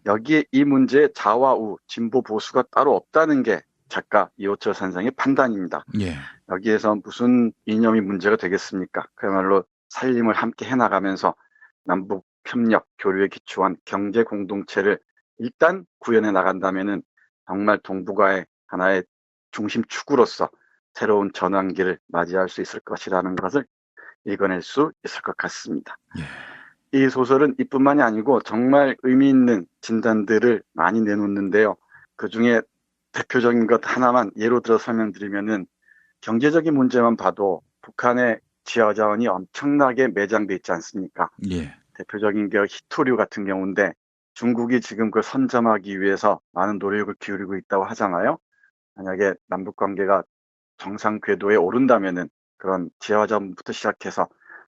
여기에 이 문제의 좌와 우, 진보 보수가 따로 없다는 게 작가 이호철 선생의 판단입니다. 예. 여기에서 무슨 이념이 문제가 되겠습니까? 그야말로 살림을 함께 해나가면서 남북 협력, 교류에 기초한 경제 공동체를 일단 구현해 나간다면은 정말 동북아의 하나의 중심축으로서 새로운 전환기를 맞이할 수 있을 것이라는 것을 읽어낼 수 있을 것 같습니다. 예. 이 소설은 이뿐만이 아니고 정말 의미 있는 진단들을 많이 내놓는데요. 그중에 대표적인 것 하나만 예로 들어 설명드리면은 경제적인 문제만 봐도 북한의 지하자원이 엄청나게 매장돼 있지 않습니까? 예. 대표적인 게 히토류 같은 경우인데 중국이 지금 그걸 선점하기 위해서 많은 노력을 기울이고 있다고 하잖아요. 만약에 남북 관계가 정상 궤도에 오른다면은 그런 지하자원부터 시작해서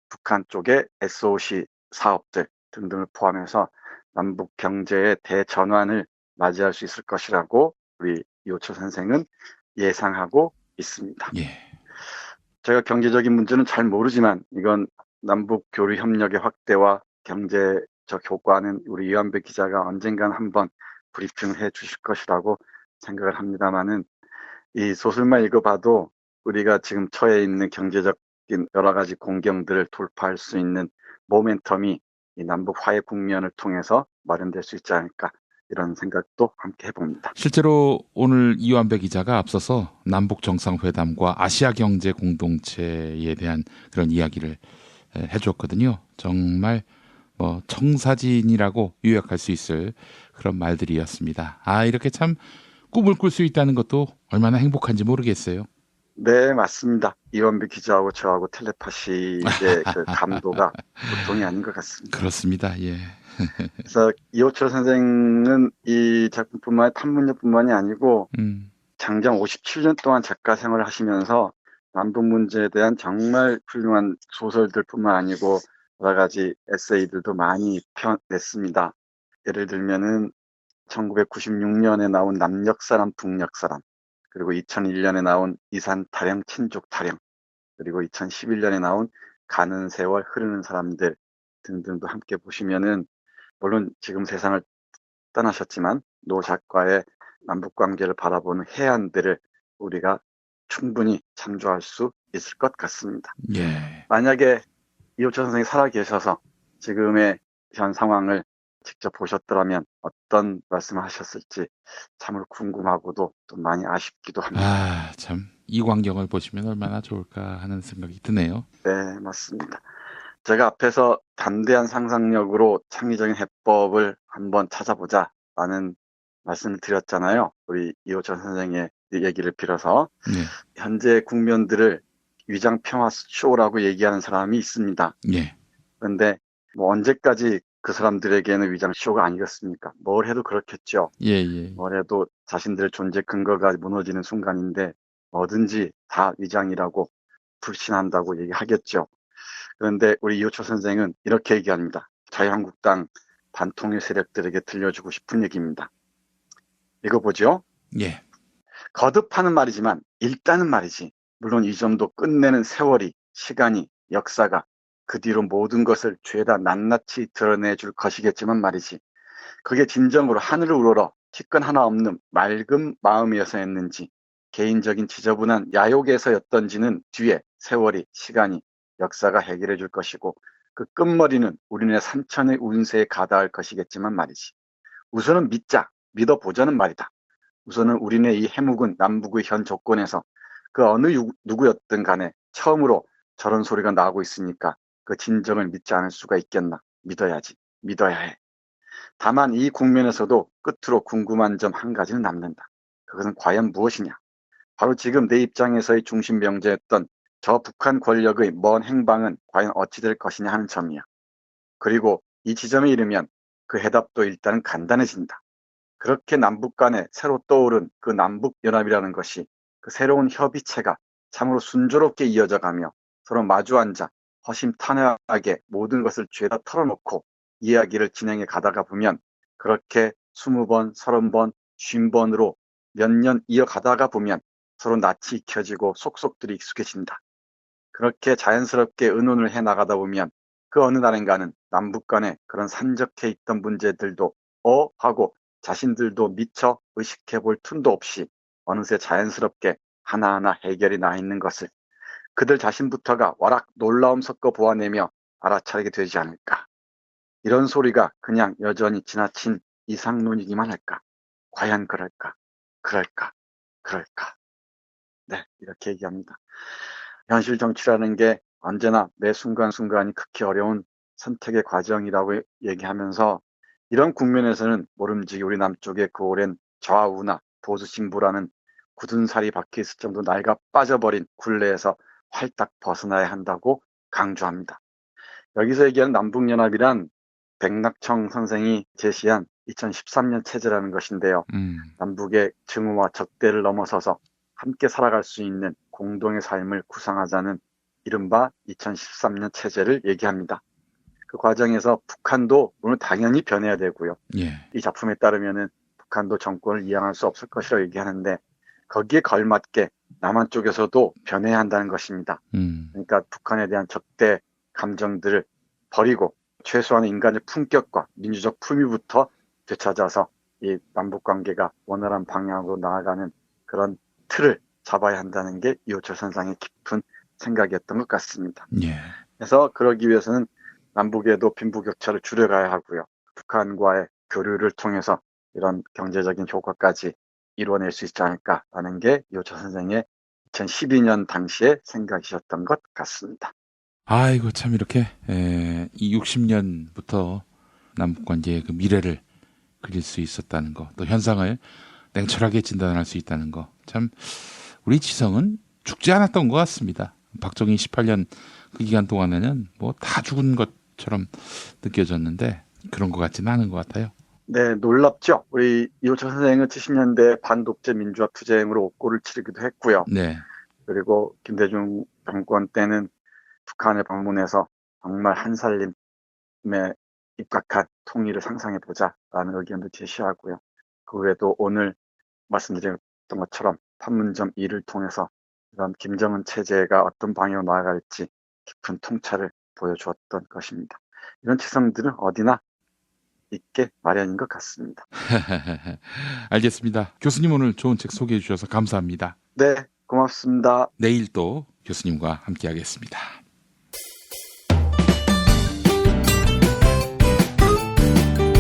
북한 쪽의 SOC 사업들 등등을 포함해서 남북 경제의 대전환을 맞이할 수 있을 것이라고 우리 이호철 선생은 예상하고 있습니다. 예. 제가 경제적인 문제는 잘 모르지만 이건 남북 교류 협력의 확대와 경제적 효과는 우리 이완배 기자가 언젠간 한번 브리핑을 해 주실 것이라고 생각을 합니다만은 이 소설만 읽어봐도 우리가 지금 처해 있는 경제적인 여러 가지 공경들을 돌파할 수 있는 모멘텀이 이 남북 화해 국면을 통해서 마련될 수 있지 않을까 이런 생각도 함께 해봅니다. 실제로 오늘 이완배 기자가 앞서서 남북 정상회담과 아시아 경제 공동체에 대한 그런 이야기를 해줬거든요. 정말 청사진이라고 요약할 수 있을 그런 말들이었습니다. 이렇게 참 꿈을 꿀 수 있다는 것도 얼마나 행복한지 모르겠어요. 네, 맞습니다. 이완배 기자하고 저하고 텔레파시의 그 감도가 보통이 아닌 것 같습니다. 그렇습니다. 예. 그래서 이호철 선생은 이 작품뿐만 아니라 판문점뿐만이 아니고 장장 57년 동안 작가 생활을 하시면서 남북 문제에 대한 정말 훌륭한 소설들뿐만 아니고 여러 가지 에세이들도 많이 펴냈습니다. 예를 들면은 1996년에 나온 남녘사람 북녘사람, 그리고 2001년에 나온 이산 타령 친족 타령, 그리고 2011년에 나온 가는 세월 흐르는 사람들 등등도 함께 보시면은 물론 지금 세상을 떠나셨지만 노 작가의 남북 관계를 바라보는 해안들을 우리가 충분히 참조할 수 있을 것 같습니다. 예. 만약에 이호철 선생이 살아계셔서 지금의 현 상황을 직접 보셨더라면 어떤 말씀을 하셨을지 참으로 궁금하고도 좀 많이 아쉽기도 합니다. 참 이 광경을 보시면 얼마나 좋을까 하는 생각이 드네요. 네, 맞습니다. 제가 앞에서 담대한 상상력으로 창의적인 해법을 한번 찾아보자라는 말씀을 드렸잖아요. 우리 이호철 선생의 얘기를 빌어서 현재 국면들을 위장 평화 쇼라고 얘기하는 사람이 있습니다. 예. 그런데 언제까지 그 사람들에게는 위장 쇼가 아니겠습니까? 뭘 해도 그렇겠죠. 예. 뭘 해도 자신들의 존재 근거가 무너지는 순간인데 뭐든지 다 위장이라고 불신한다고 얘기하겠죠. 그런데 우리 이호철 선생은 이렇게 얘기합니다. 자유한국당 반통일 세력들에게 들려주고 싶은 얘기입니다. 읽어보죠. 예. 거듭하는 말이지만 일단은 말이지. 물론 이 점도 끝내는 세월이, 시간이, 역사가 그 뒤로 모든 것을 죄다 낱낱이 드러내줄 것이겠지만 말이지. 그게 진정으로 하늘을 우러러 티끌 하나 없는 맑은 마음이어서였는지 개인적인 지저분한 야욕에서였던지는 뒤에 세월이, 시간이, 역사가 해결해 줄 것이고 그 끝머리는 우리네 산천의 운세에 가다할 것이겠지만 말이지. 우선은 믿어보자는 말이다. 우선은 우리네 이 해묵은 남북의 현 조건에서 그 어느 누구였든 간에 처음으로 저런 소리가 나오고 있으니까 그 진정을 믿지 않을 수가 있겠나. 믿어야지. 믿어야 해. 다만 이 국면에서도 끝으로 궁금한 점 한 가지는 남는다. 그것은 과연 무엇이냐. 바로 지금 내 입장에서의 중심 명제였던 저 북한 권력의 먼 행방은 과연 어찌 될 것이냐 하는 점이야. 그리고 이 지점에 이르면 그 해답도 일단은 간단해진다. 그렇게 남북 간에 새로 떠오른 그 남북연합이라는 것이 그 새로운 협의체가 참으로 순조롭게 이어져 가며 서로 마주 앉아 허심탄회하게 모든 것을 죄다 털어놓고 이야기를 진행해 가다가 보면 그렇게 20번, 30번, 50번으로 몇 년 이어가다가 보면 서로 낯이 익혀지고 속속들이 익숙해진다. 그렇게 자연스럽게 의논을 해 나가다 보면 그 어느 날인가는 남북 간에 그런 산적해 있던 문제들도 하고 자신들도 미처 의식해 볼 틈도 없이 어느새 자연스럽게 하나하나 해결이 나 있는 것을 그들 자신부터가 와락 놀라움 섞어 보아내며 알아차리게 되지 않을까. 이런 소리가 그냥 여전히 지나친 이상론이기만 할까. 과연 그럴까. 네, 이렇게 얘기합니다. 현실 정치라는 게 언제나 매 순간순간이 극히 어려운 선택의 과정이라고 얘기하면서 이런 국면에서는 모름지기 우리 남쪽의 그 오랜 좌우나 보수진보라는 굳은 살이 박혀있을 정도 나이가 빠져버린 굴레에서 활딱 벗어나야 한다고 강조합니다. 여기서 얘기하는 남북연합이란 백낙청 선생이 제시한 2013년 체제라는 것인데요. 남북의 증오와 적대를 넘어서서 함께 살아갈 수 있는 공동의 삶을 구상하자는 이른바 2013년 체제를 얘기합니다. 그 과정에서 북한도 오늘 당연히 변해야 되고요. 예. 이 작품에 따르면은 북한도 정권을 이양할 수 없을 것이라고 얘기하는데 거기에 걸맞게 남한 쪽에서도 변해야 한다는 것입니다. 그러니까 북한에 대한 적대 감정들을 버리고 최소한의 인간의 품격과 민주적 품위부터 되찾아서 이 남북 관계가 원활한 방향으로 나아가는 그런 틀을 잡아야 한다는 게 이호철 선생의 깊은 생각이었던 것 같습니다. 예. 그래서 그러기 위해서는 남북에도 빈부격차를 줄여가야 하고요. 북한과의 교류를 통해서 이런 경제적인 효과까지 이뤄낼 수 있지 않을까라는 게 이호철 선생의 2012년 당시의 생각이셨던 것 같습니다. 아이고 참 이렇게 이 60년부터 남북관계의 그 미래를 그릴 수 있었다는 거, 또 현상을 냉철하게 진단할 수 있다는 거, 참 우리 지성은 죽지 않았던 것 같습니다. 박정희 18년 그 기간 동안에는 뭐 다 죽은 것처럼 느껴졌는데 그런 것 같지는 않은 것 같아요. 네, 놀랍죠. 우리 이호철 선생은 70년대 반독재 민주화 투쟁으로 옥고를 치르기도 했고요. 네. 그리고 김대중 정권 때는 북한을 방문해서 정말 한살림에 입각한 통일을 상상해보자라는 의견도 제시하고요. 그 외에도 오늘 말씀드렸던 것처럼 판문점 2를 통해서 이런 김정은 체제가 어떤 방향으로 나아갈지 깊은 통찰을 보여주었던 것입니다. 이런 지성들은 어디나 있게 마련인 것 같습니다. 알겠습니다. 교수님 오늘 좋은 책 소개해 주셔서 감사합니다. 네, 고맙습니다. 내일 또 교수님과 함께하겠습니다.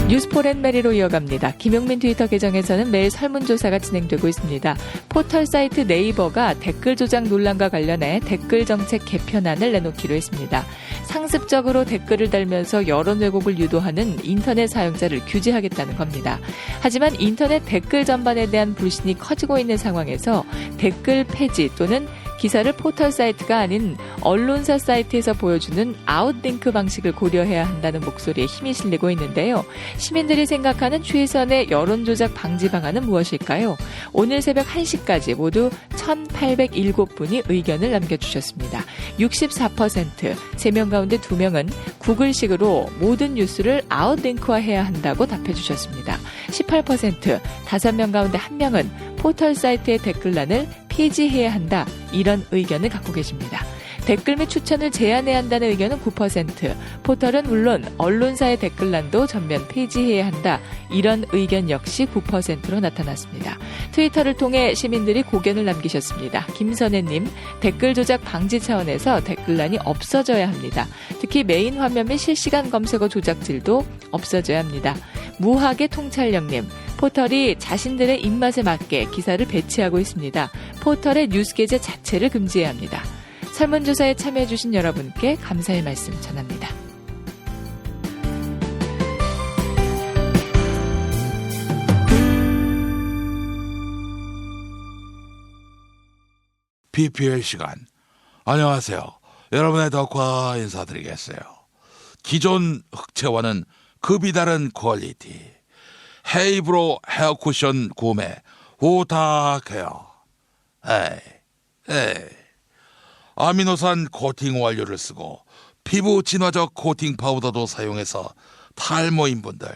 뉴스포렌 메리로 이어갑니다. 김용민 트위터 계정에서는 매일 설문조사가 진행되고 있습니다. 포털 사이트 네이버가 댓글 조작 논란과 관련해 댓글 정책 개편안을 내놓기로 했습니다. 상습적으로 댓글을 달면서 여론 왜곡을 유도하는 인터넷 사용자를 규제하겠다는 겁니다. 하지만 인터넷 댓글 전반에 대한 불신이 커지고 있는 상황에서 댓글 폐지 또는 기사를 포털 사이트가 아닌 언론사 사이트에서 보여주는 아웃링크 방식을 고려해야 한다는 목소리에 힘이 실리고 있는데요. 시민들이 생각하는 최선의 여론조작 방지 방안은 무엇일까요? 오늘 새벽 1시까지 모두 1,807분이 의견을 남겨주셨습니다. 64%, 3명 가운데 2명은 구글식으로 모든 뉴스를 아웃링크화해야 한다고 답해주셨습니다. 18%, 5명 가운데 1명은 포털 사이트의 댓글란을 폐지해야 한다. 이런 의견을 갖고 계십니다. 댓글 및 추천을 제한해야 한다는 의견은 9%, 포털은 물론 언론사의 댓글란도 전면 폐지해야 한다. 이런 의견 역시 9%로 나타났습니다. 트위터를 통해 시민들이 고견을 남기셨습니다. 김선혜님, 댓글 조작 방지 차원에서 댓글란이 없어져야 합니다. 특히 메인 화면 및 실시간 검색어 조작질도 없어져야 합니다. 무하게 통찰령님, 포털이 자신들의 입맛에 맞게 기사를 배치하고 있습니다. 포털의 뉴스 게재 자체를 금지해야 합니다. 설문조사에 참여해주신 여러분께 감사의 말씀 전합니다. PPL 시간. 안녕하세요. 여러분의 덕화 인사드리겠어요. 기존 흑채와는 급이 다른 퀄리티. 헤이브로 헤어 쿠션 구매 부탁해요. 아미노산 코팅 원료를 쓰고 피부 진화적 코팅 파우더도 사용해서 탈모인 분들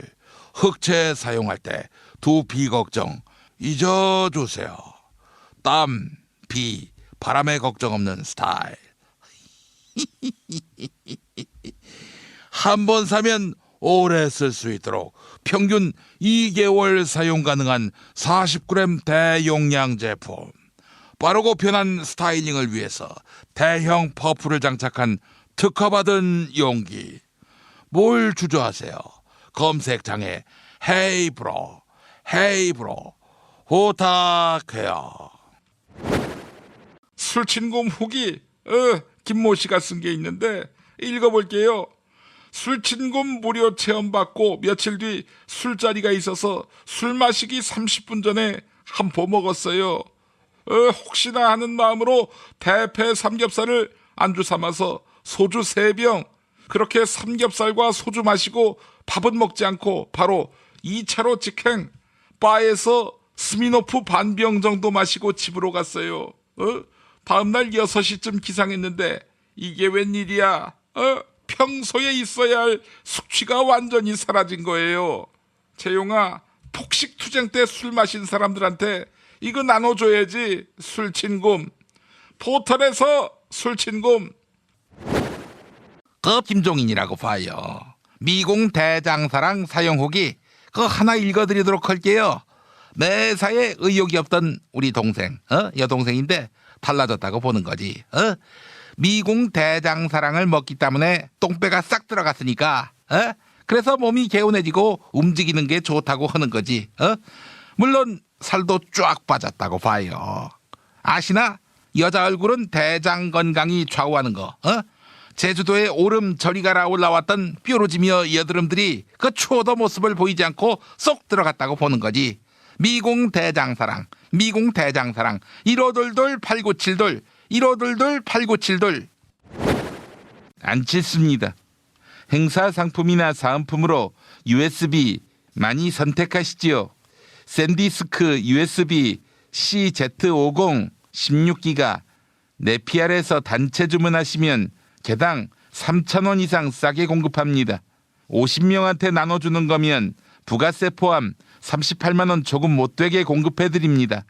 흑채 사용할 때 두피 걱정 잊어주세요. 땀, 비, 바람에 걱정 없는 스타일. 한 번 사면 오래 쓸 수 있도록 평균 2개월 사용 가능한 40g 대용량 제품. 빠르고 편한 스타일링을 위해서 대형 퍼프를 장착한 특허받은 용기. 뭘 주저하세요? 검색창에 헤이브로 부탁해요. 술친구 후기 김모 씨가 쓴 게 있는데 읽어볼게요. 술친금 무료 체험받고 며칠 뒤 술자리가 있어서 술 마시기 30분 전에 한 포 먹었어요. 혹시나 하는 마음으로 대패 삼겹살을 안주 삼아서 소주 3병, 그렇게 삼겹살과 소주 마시고 밥은 먹지 않고 바로 2차로 직행, 바에서 스미노프 반병 정도 마시고 집으로 갔어요. 다음날 6시쯤 기상했는데 이게 웬일이야? 평소에 있어야 할 숙취가 완전히 사라진 거예요. 재용아, 폭식투쟁 때 술 마신 사람들한테 이거 나눠줘야지. 술친금. 포털에서 술친금. 김종인이라고 봐요. 미궁 대장사랑 사용 후기 그거 하나 읽어드리도록 할게요. 매사에 의욕이 없던 우리 동생, 여동생인데 달라졌다고 보는 거지. 미궁 대장사랑을 먹기 때문에 똥배가 싹 들어갔으니까, 그래서 몸이 개운해지고 움직이는 게 좋다고 하는 거지. 물론 살도 쫙 빠졌다고 봐요. 아시나? 여자 얼굴은 대장 건강이 좌우하는 거. 제주도에 오름 저리 가라 올라왔던 뾰루지며 여드름들이 그 추워도 모습을 보이지 않고 쏙 들어갔다고 보는 거지. 미궁 대장사랑 1522-8972 1522-8972 안 칠습니다. 행사 상품이나 사은품으로 USB 많이 선택하시지요. 샌디스크 USB CZ50 16기가 네피알에서 단체 주문하시면 개당 3,000원 이상 싸게 공급합니다. 50명한테 나눠주는 거면 부가세 포함 38만 원 조금 못되게 공급해드립니다.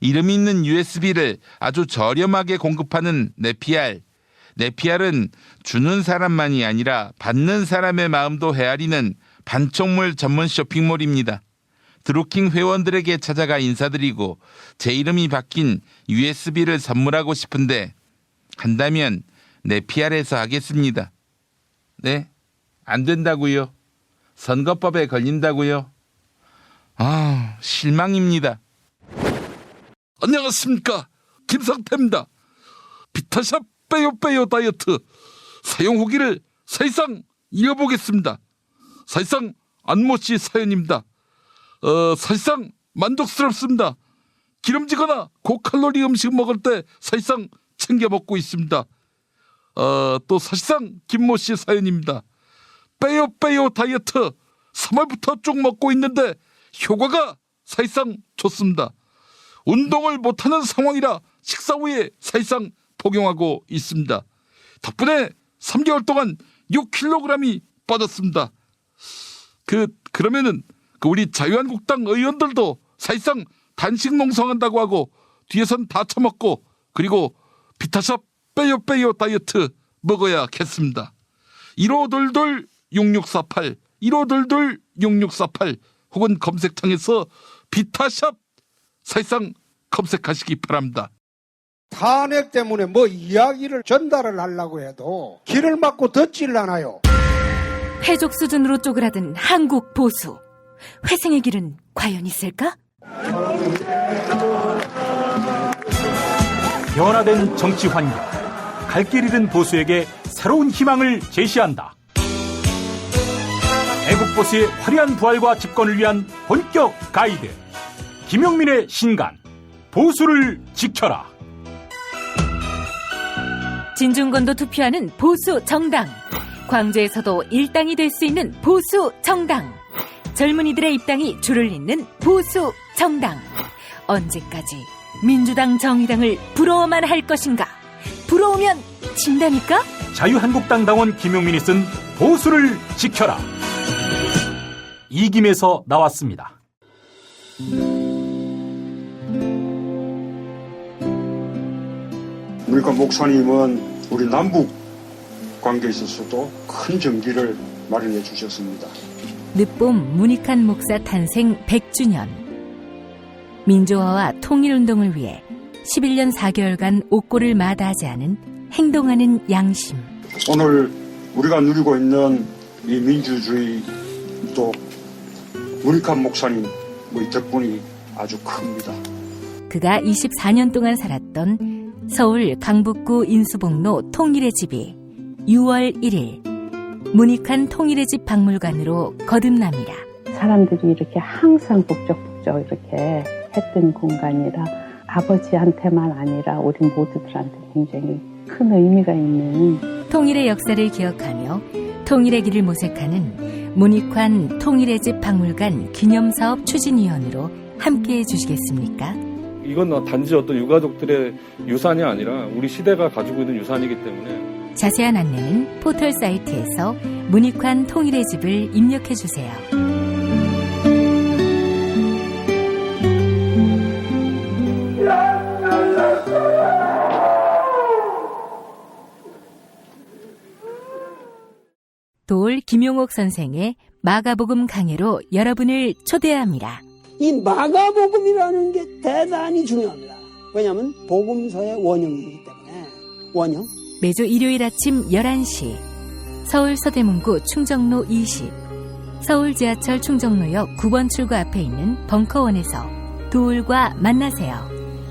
이름 있는 USB를 아주 저렴하게 공급하는 네피알. 네피알은 주는 사람만이 아니라 받는 사람의 마음도 헤아리는 반촉물 전문 쇼핑몰입니다. 드루킹 회원들에게 찾아가 인사드리고 제 이름이 바뀐 USB를 선물하고 싶은데 한다면 네피알에서 하겠습니다. 네? 안 된다고요? 선거법에 걸린다고요? 실망입니다. 안녕하십니까, 김성태입니다. 비타샵 빼요 다이어트 사용 후기를 사실상 읽어보겠습니다. 사실상 안모 씨 사연입니다. 사실상 만족스럽습니다. 기름지거나 고칼로리 음식 먹을 때 사실상 챙겨 먹고 있습니다. 또 사실상 김모 씨 사연입니다. 빼요 다이어트 3월부터 쭉 먹고 있는데 효과가 사실상 좋습니다. 운동을 못하는 상황이라 식사 후에 사실상 복용하고 있습니다. 덕분에 3개월 동안 6kg이 빠졌습니다. 그러면은 우리 자유한국당 의원들도 사실상 단식 농성한다고 하고 뒤에선 다 처먹고 그리고 비타샵 빼요 다이어트 먹어야겠습니다. 1522-6648 1522-6648 혹은 검색창에서 비타샵 사실상 검색하시기 바랍니다. 탄핵 때문에 뭐 이야기를 전달을 하려고 해도 길을 막고 듣질 않아요. 해족 수준으로 쪼그라든 한국 보수. 회생의 길은 과연 있을까? 변화된 정치 환경, 갈 길 잃은 보수에게 새로운 희망을 제시한다. 애국 보수의 화려한 부활과 집권을 위한 본격 가이드, 김용민의 신간, 보수를 지켜라. 진중권도 투표하는 보수 정당. 광주에서도 일당이 될 수 있는 보수 정당. 젊은이들의 입당이 줄을 잇는 보수 정당. 언제까지 민주당 정의당을 부러워만 할 것인가? 부러우면 진다니까? 자유한국당 당원 김용민이 쓴 보수를 지켜라. 이김에서 나왔습니다. 그러니까 목사님은 우리 남북 관계에 있어서도 큰 정기를 마련해 주셨습니다. 늦봄 문익환 목사 탄생 100주년. 민주화와 통일운동을 위해 11년 4개월간 옥고를 마다하지 않은 행동하는 양심. 오늘 우리가 누리고 있는 이 민주주의 또 문익환 목사님 이 덕분이 아주 큽니다. 그가 24년 동안 살았던 서울 강북구 인수복로 통일의 집이 6월 1일 문익환 통일의 집 박물관으로 거듭납니다. 사람들이 이렇게 항상 북적북적 이렇게 했던 공간이라 아버지한테만 아니라 우리 모두들한테 굉장히 큰 의미가 있는 통일의 역사를 기억하며 통일의 길을 모색하는 문익환 통일의 집 박물관 기념사업 추진위원으로 함께해 주시겠습니까? 이건 단지 어떤 유가족들의 유산이 아니라 우리 시대가 가지고 있는 유산이기 때문에 자세한 안내는 포털 사이트에서 문익환 통일의 집을 입력해 주세요. 돌 김용옥 선생의 마가복음 강해로 여러분을 초대합니다. 이 마가복음이라는 게 대단히 중요합니다. 왜냐하면 복음서의 원형이기 때문에. 원형. 매주 일요일 아침 11시 서울 서대문구 충정로 20 서울 지하철 충정로역 9번 출구 앞에 있는 벙커원에서 돌과 만나세요.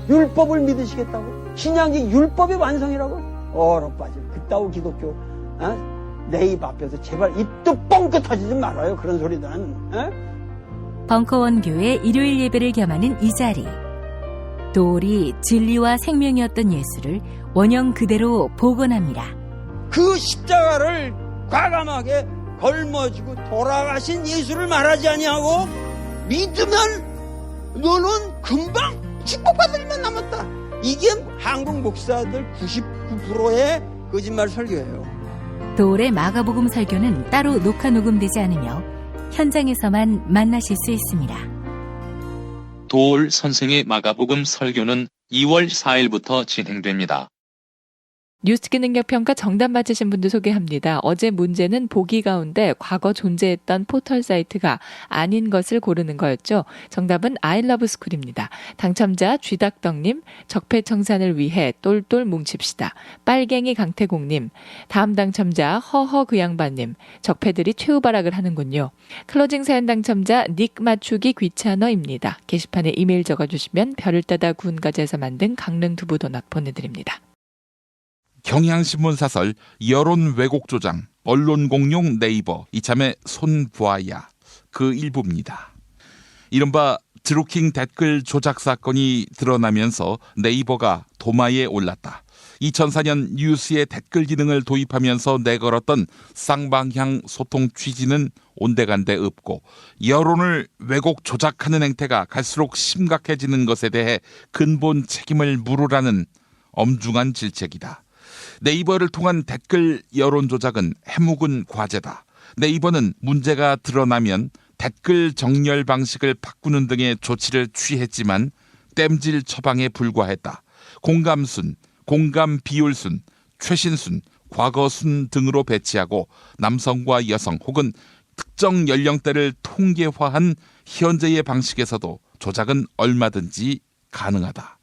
율법을 믿으시겠다고? 신약이 율법의 완성이라고? 얼어빠질 그따위 기독교 내 입 앞에서 제발 입도 뻥끗 하지 말아요. 그런 소리는. 벙커원 교회 일요일 예배를 겸하는 이 자리. 돌이 진리와 생명이었던 예수를 원형 그대로 복원합니다. 그 십자가를 과감하게 걸머지고 돌아가신 예수를 말하지 아니하고 믿으면 너는 금방 축복받을 일만 남았다. 이게 한국 목사들 99%의 거짓말 설교예요. 돌의 마가복음 설교는 따로 녹화 녹음되지 않으며 현장에서만 만나실 수 있습니다. 돌 선생의 마가복음 설교는 2월 4일부터 진행됩니다. 뉴스키 능력평가 정답 맞히신 분들 소개합니다. 어제 문제는 보기 가운데 과거 존재했던 포털 사이트가 아닌 것을 고르는 거였죠. 정답은 아이러브스쿨입니다. 당첨자 쥐닭떡님, 적폐청산을 위해 똘똘 뭉칩시다. 빨갱이 강태공님, 다음 당첨자 허허 그 양반님, 적폐들이 최후발악을 하는군요. 클로징 사연 당첨자 닉 맞추기 귀찮어입니다. 게시판에 이메일 적어주시면 별을 따다 구운가지에서 만든 강릉 두부도넛 보내드립니다. 경향신문 사설 여론 왜곡 조장 언론 공룡 네이버 이참에 손보아야 그 일부입니다. 이른바 드루킹 댓글 조작 사건이 드러나면서 네이버가 도마에 올랐다. 2004년 뉴스에 댓글 기능을 도입하면서 내걸었던 쌍방향 소통 취지는 온데간데 없고 여론을 왜곡 조작하는 행태가 갈수록 심각해지는 것에 대해 근본 책임을 물으라는 엄중한 질책이다. 네이버를 통한 댓글 여론 조작은 해묵은 과제다. 네이버는 문제가 드러나면 댓글 정렬 방식을 바꾸는 등의 조치를 취했지만 땜질 처방에 불과했다. 공감순, 공감 비율순, 최신순, 과거순 등으로 배치하고 남성과 여성 혹은 특정 연령대를 통계화한 현재의 방식에서도 조작은 얼마든지 가능하다.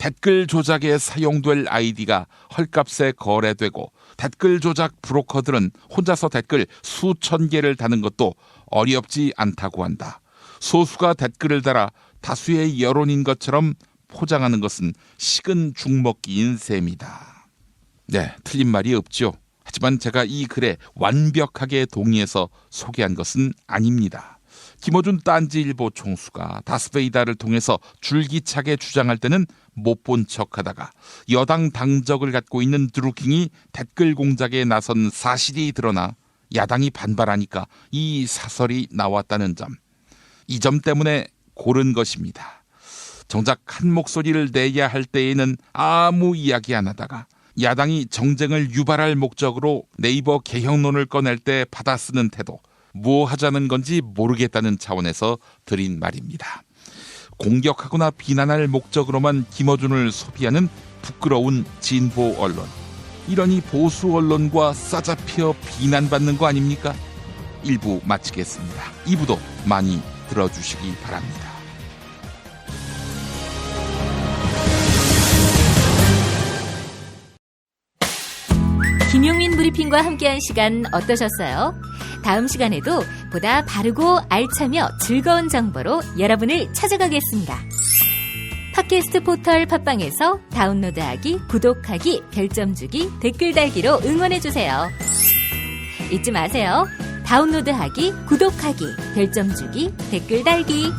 댓글 조작에 사용될 아이디가 헐값에 거래되고 댓글 조작 브로커들은 혼자서 댓글 수천 개를 다는 것도 어렵지 않다고 한다. 소수가 댓글을 달아 다수의 여론인 것처럼 포장하는 것은 식은 죽먹기인 셈이다. 네, 틀린 말이 없죠. 하지만 제가 이 글에 완벽하게 동의해서 소개한 것은 아닙니다. 김어준 딴지일보 총수가 다스베이다를 통해서 줄기차게 주장할 때는 못 본 척하다가 여당 당적을 갖고 있는 드루킹이 댓글 공작에 나선 사실이 드러나 야당이 반발하니까 이 사설이 나왔다는 점. 이 점 때문에 고른 것입니다. 정작 한 목소리를 내야 할 때에는 아무 이야기 안 하다가 야당이 정쟁을 유발할 목적으로 네이버 개혁론을 꺼낼 때 받아쓰는 태도, 뭐 하자는 건지 모르겠다는 차원에서 드린 말입니다. 공격하거나 비난할 목적으로만 김어준을 소비하는 부끄러운 진보 언론. 이러니 보수 언론과 싸잡혀 비난받는 거 아닙니까? 1부 마치겠습니다. 2부도 많이 들어주시기 바랍니다. 김용민 브리핑과 함께한 시간 어떠셨어요? 다음 시간에도 보다 바르고 알차며 즐거운 정보로 여러분을 찾아가겠습니다. 팟캐스트 포털 팟빵에서 다운로드하기, 구독하기, 별점 주기, 댓글 달기로 응원해주세요. 잊지 마세요. 다운로드하기, 구독하기, 별점 주기, 댓글 달기.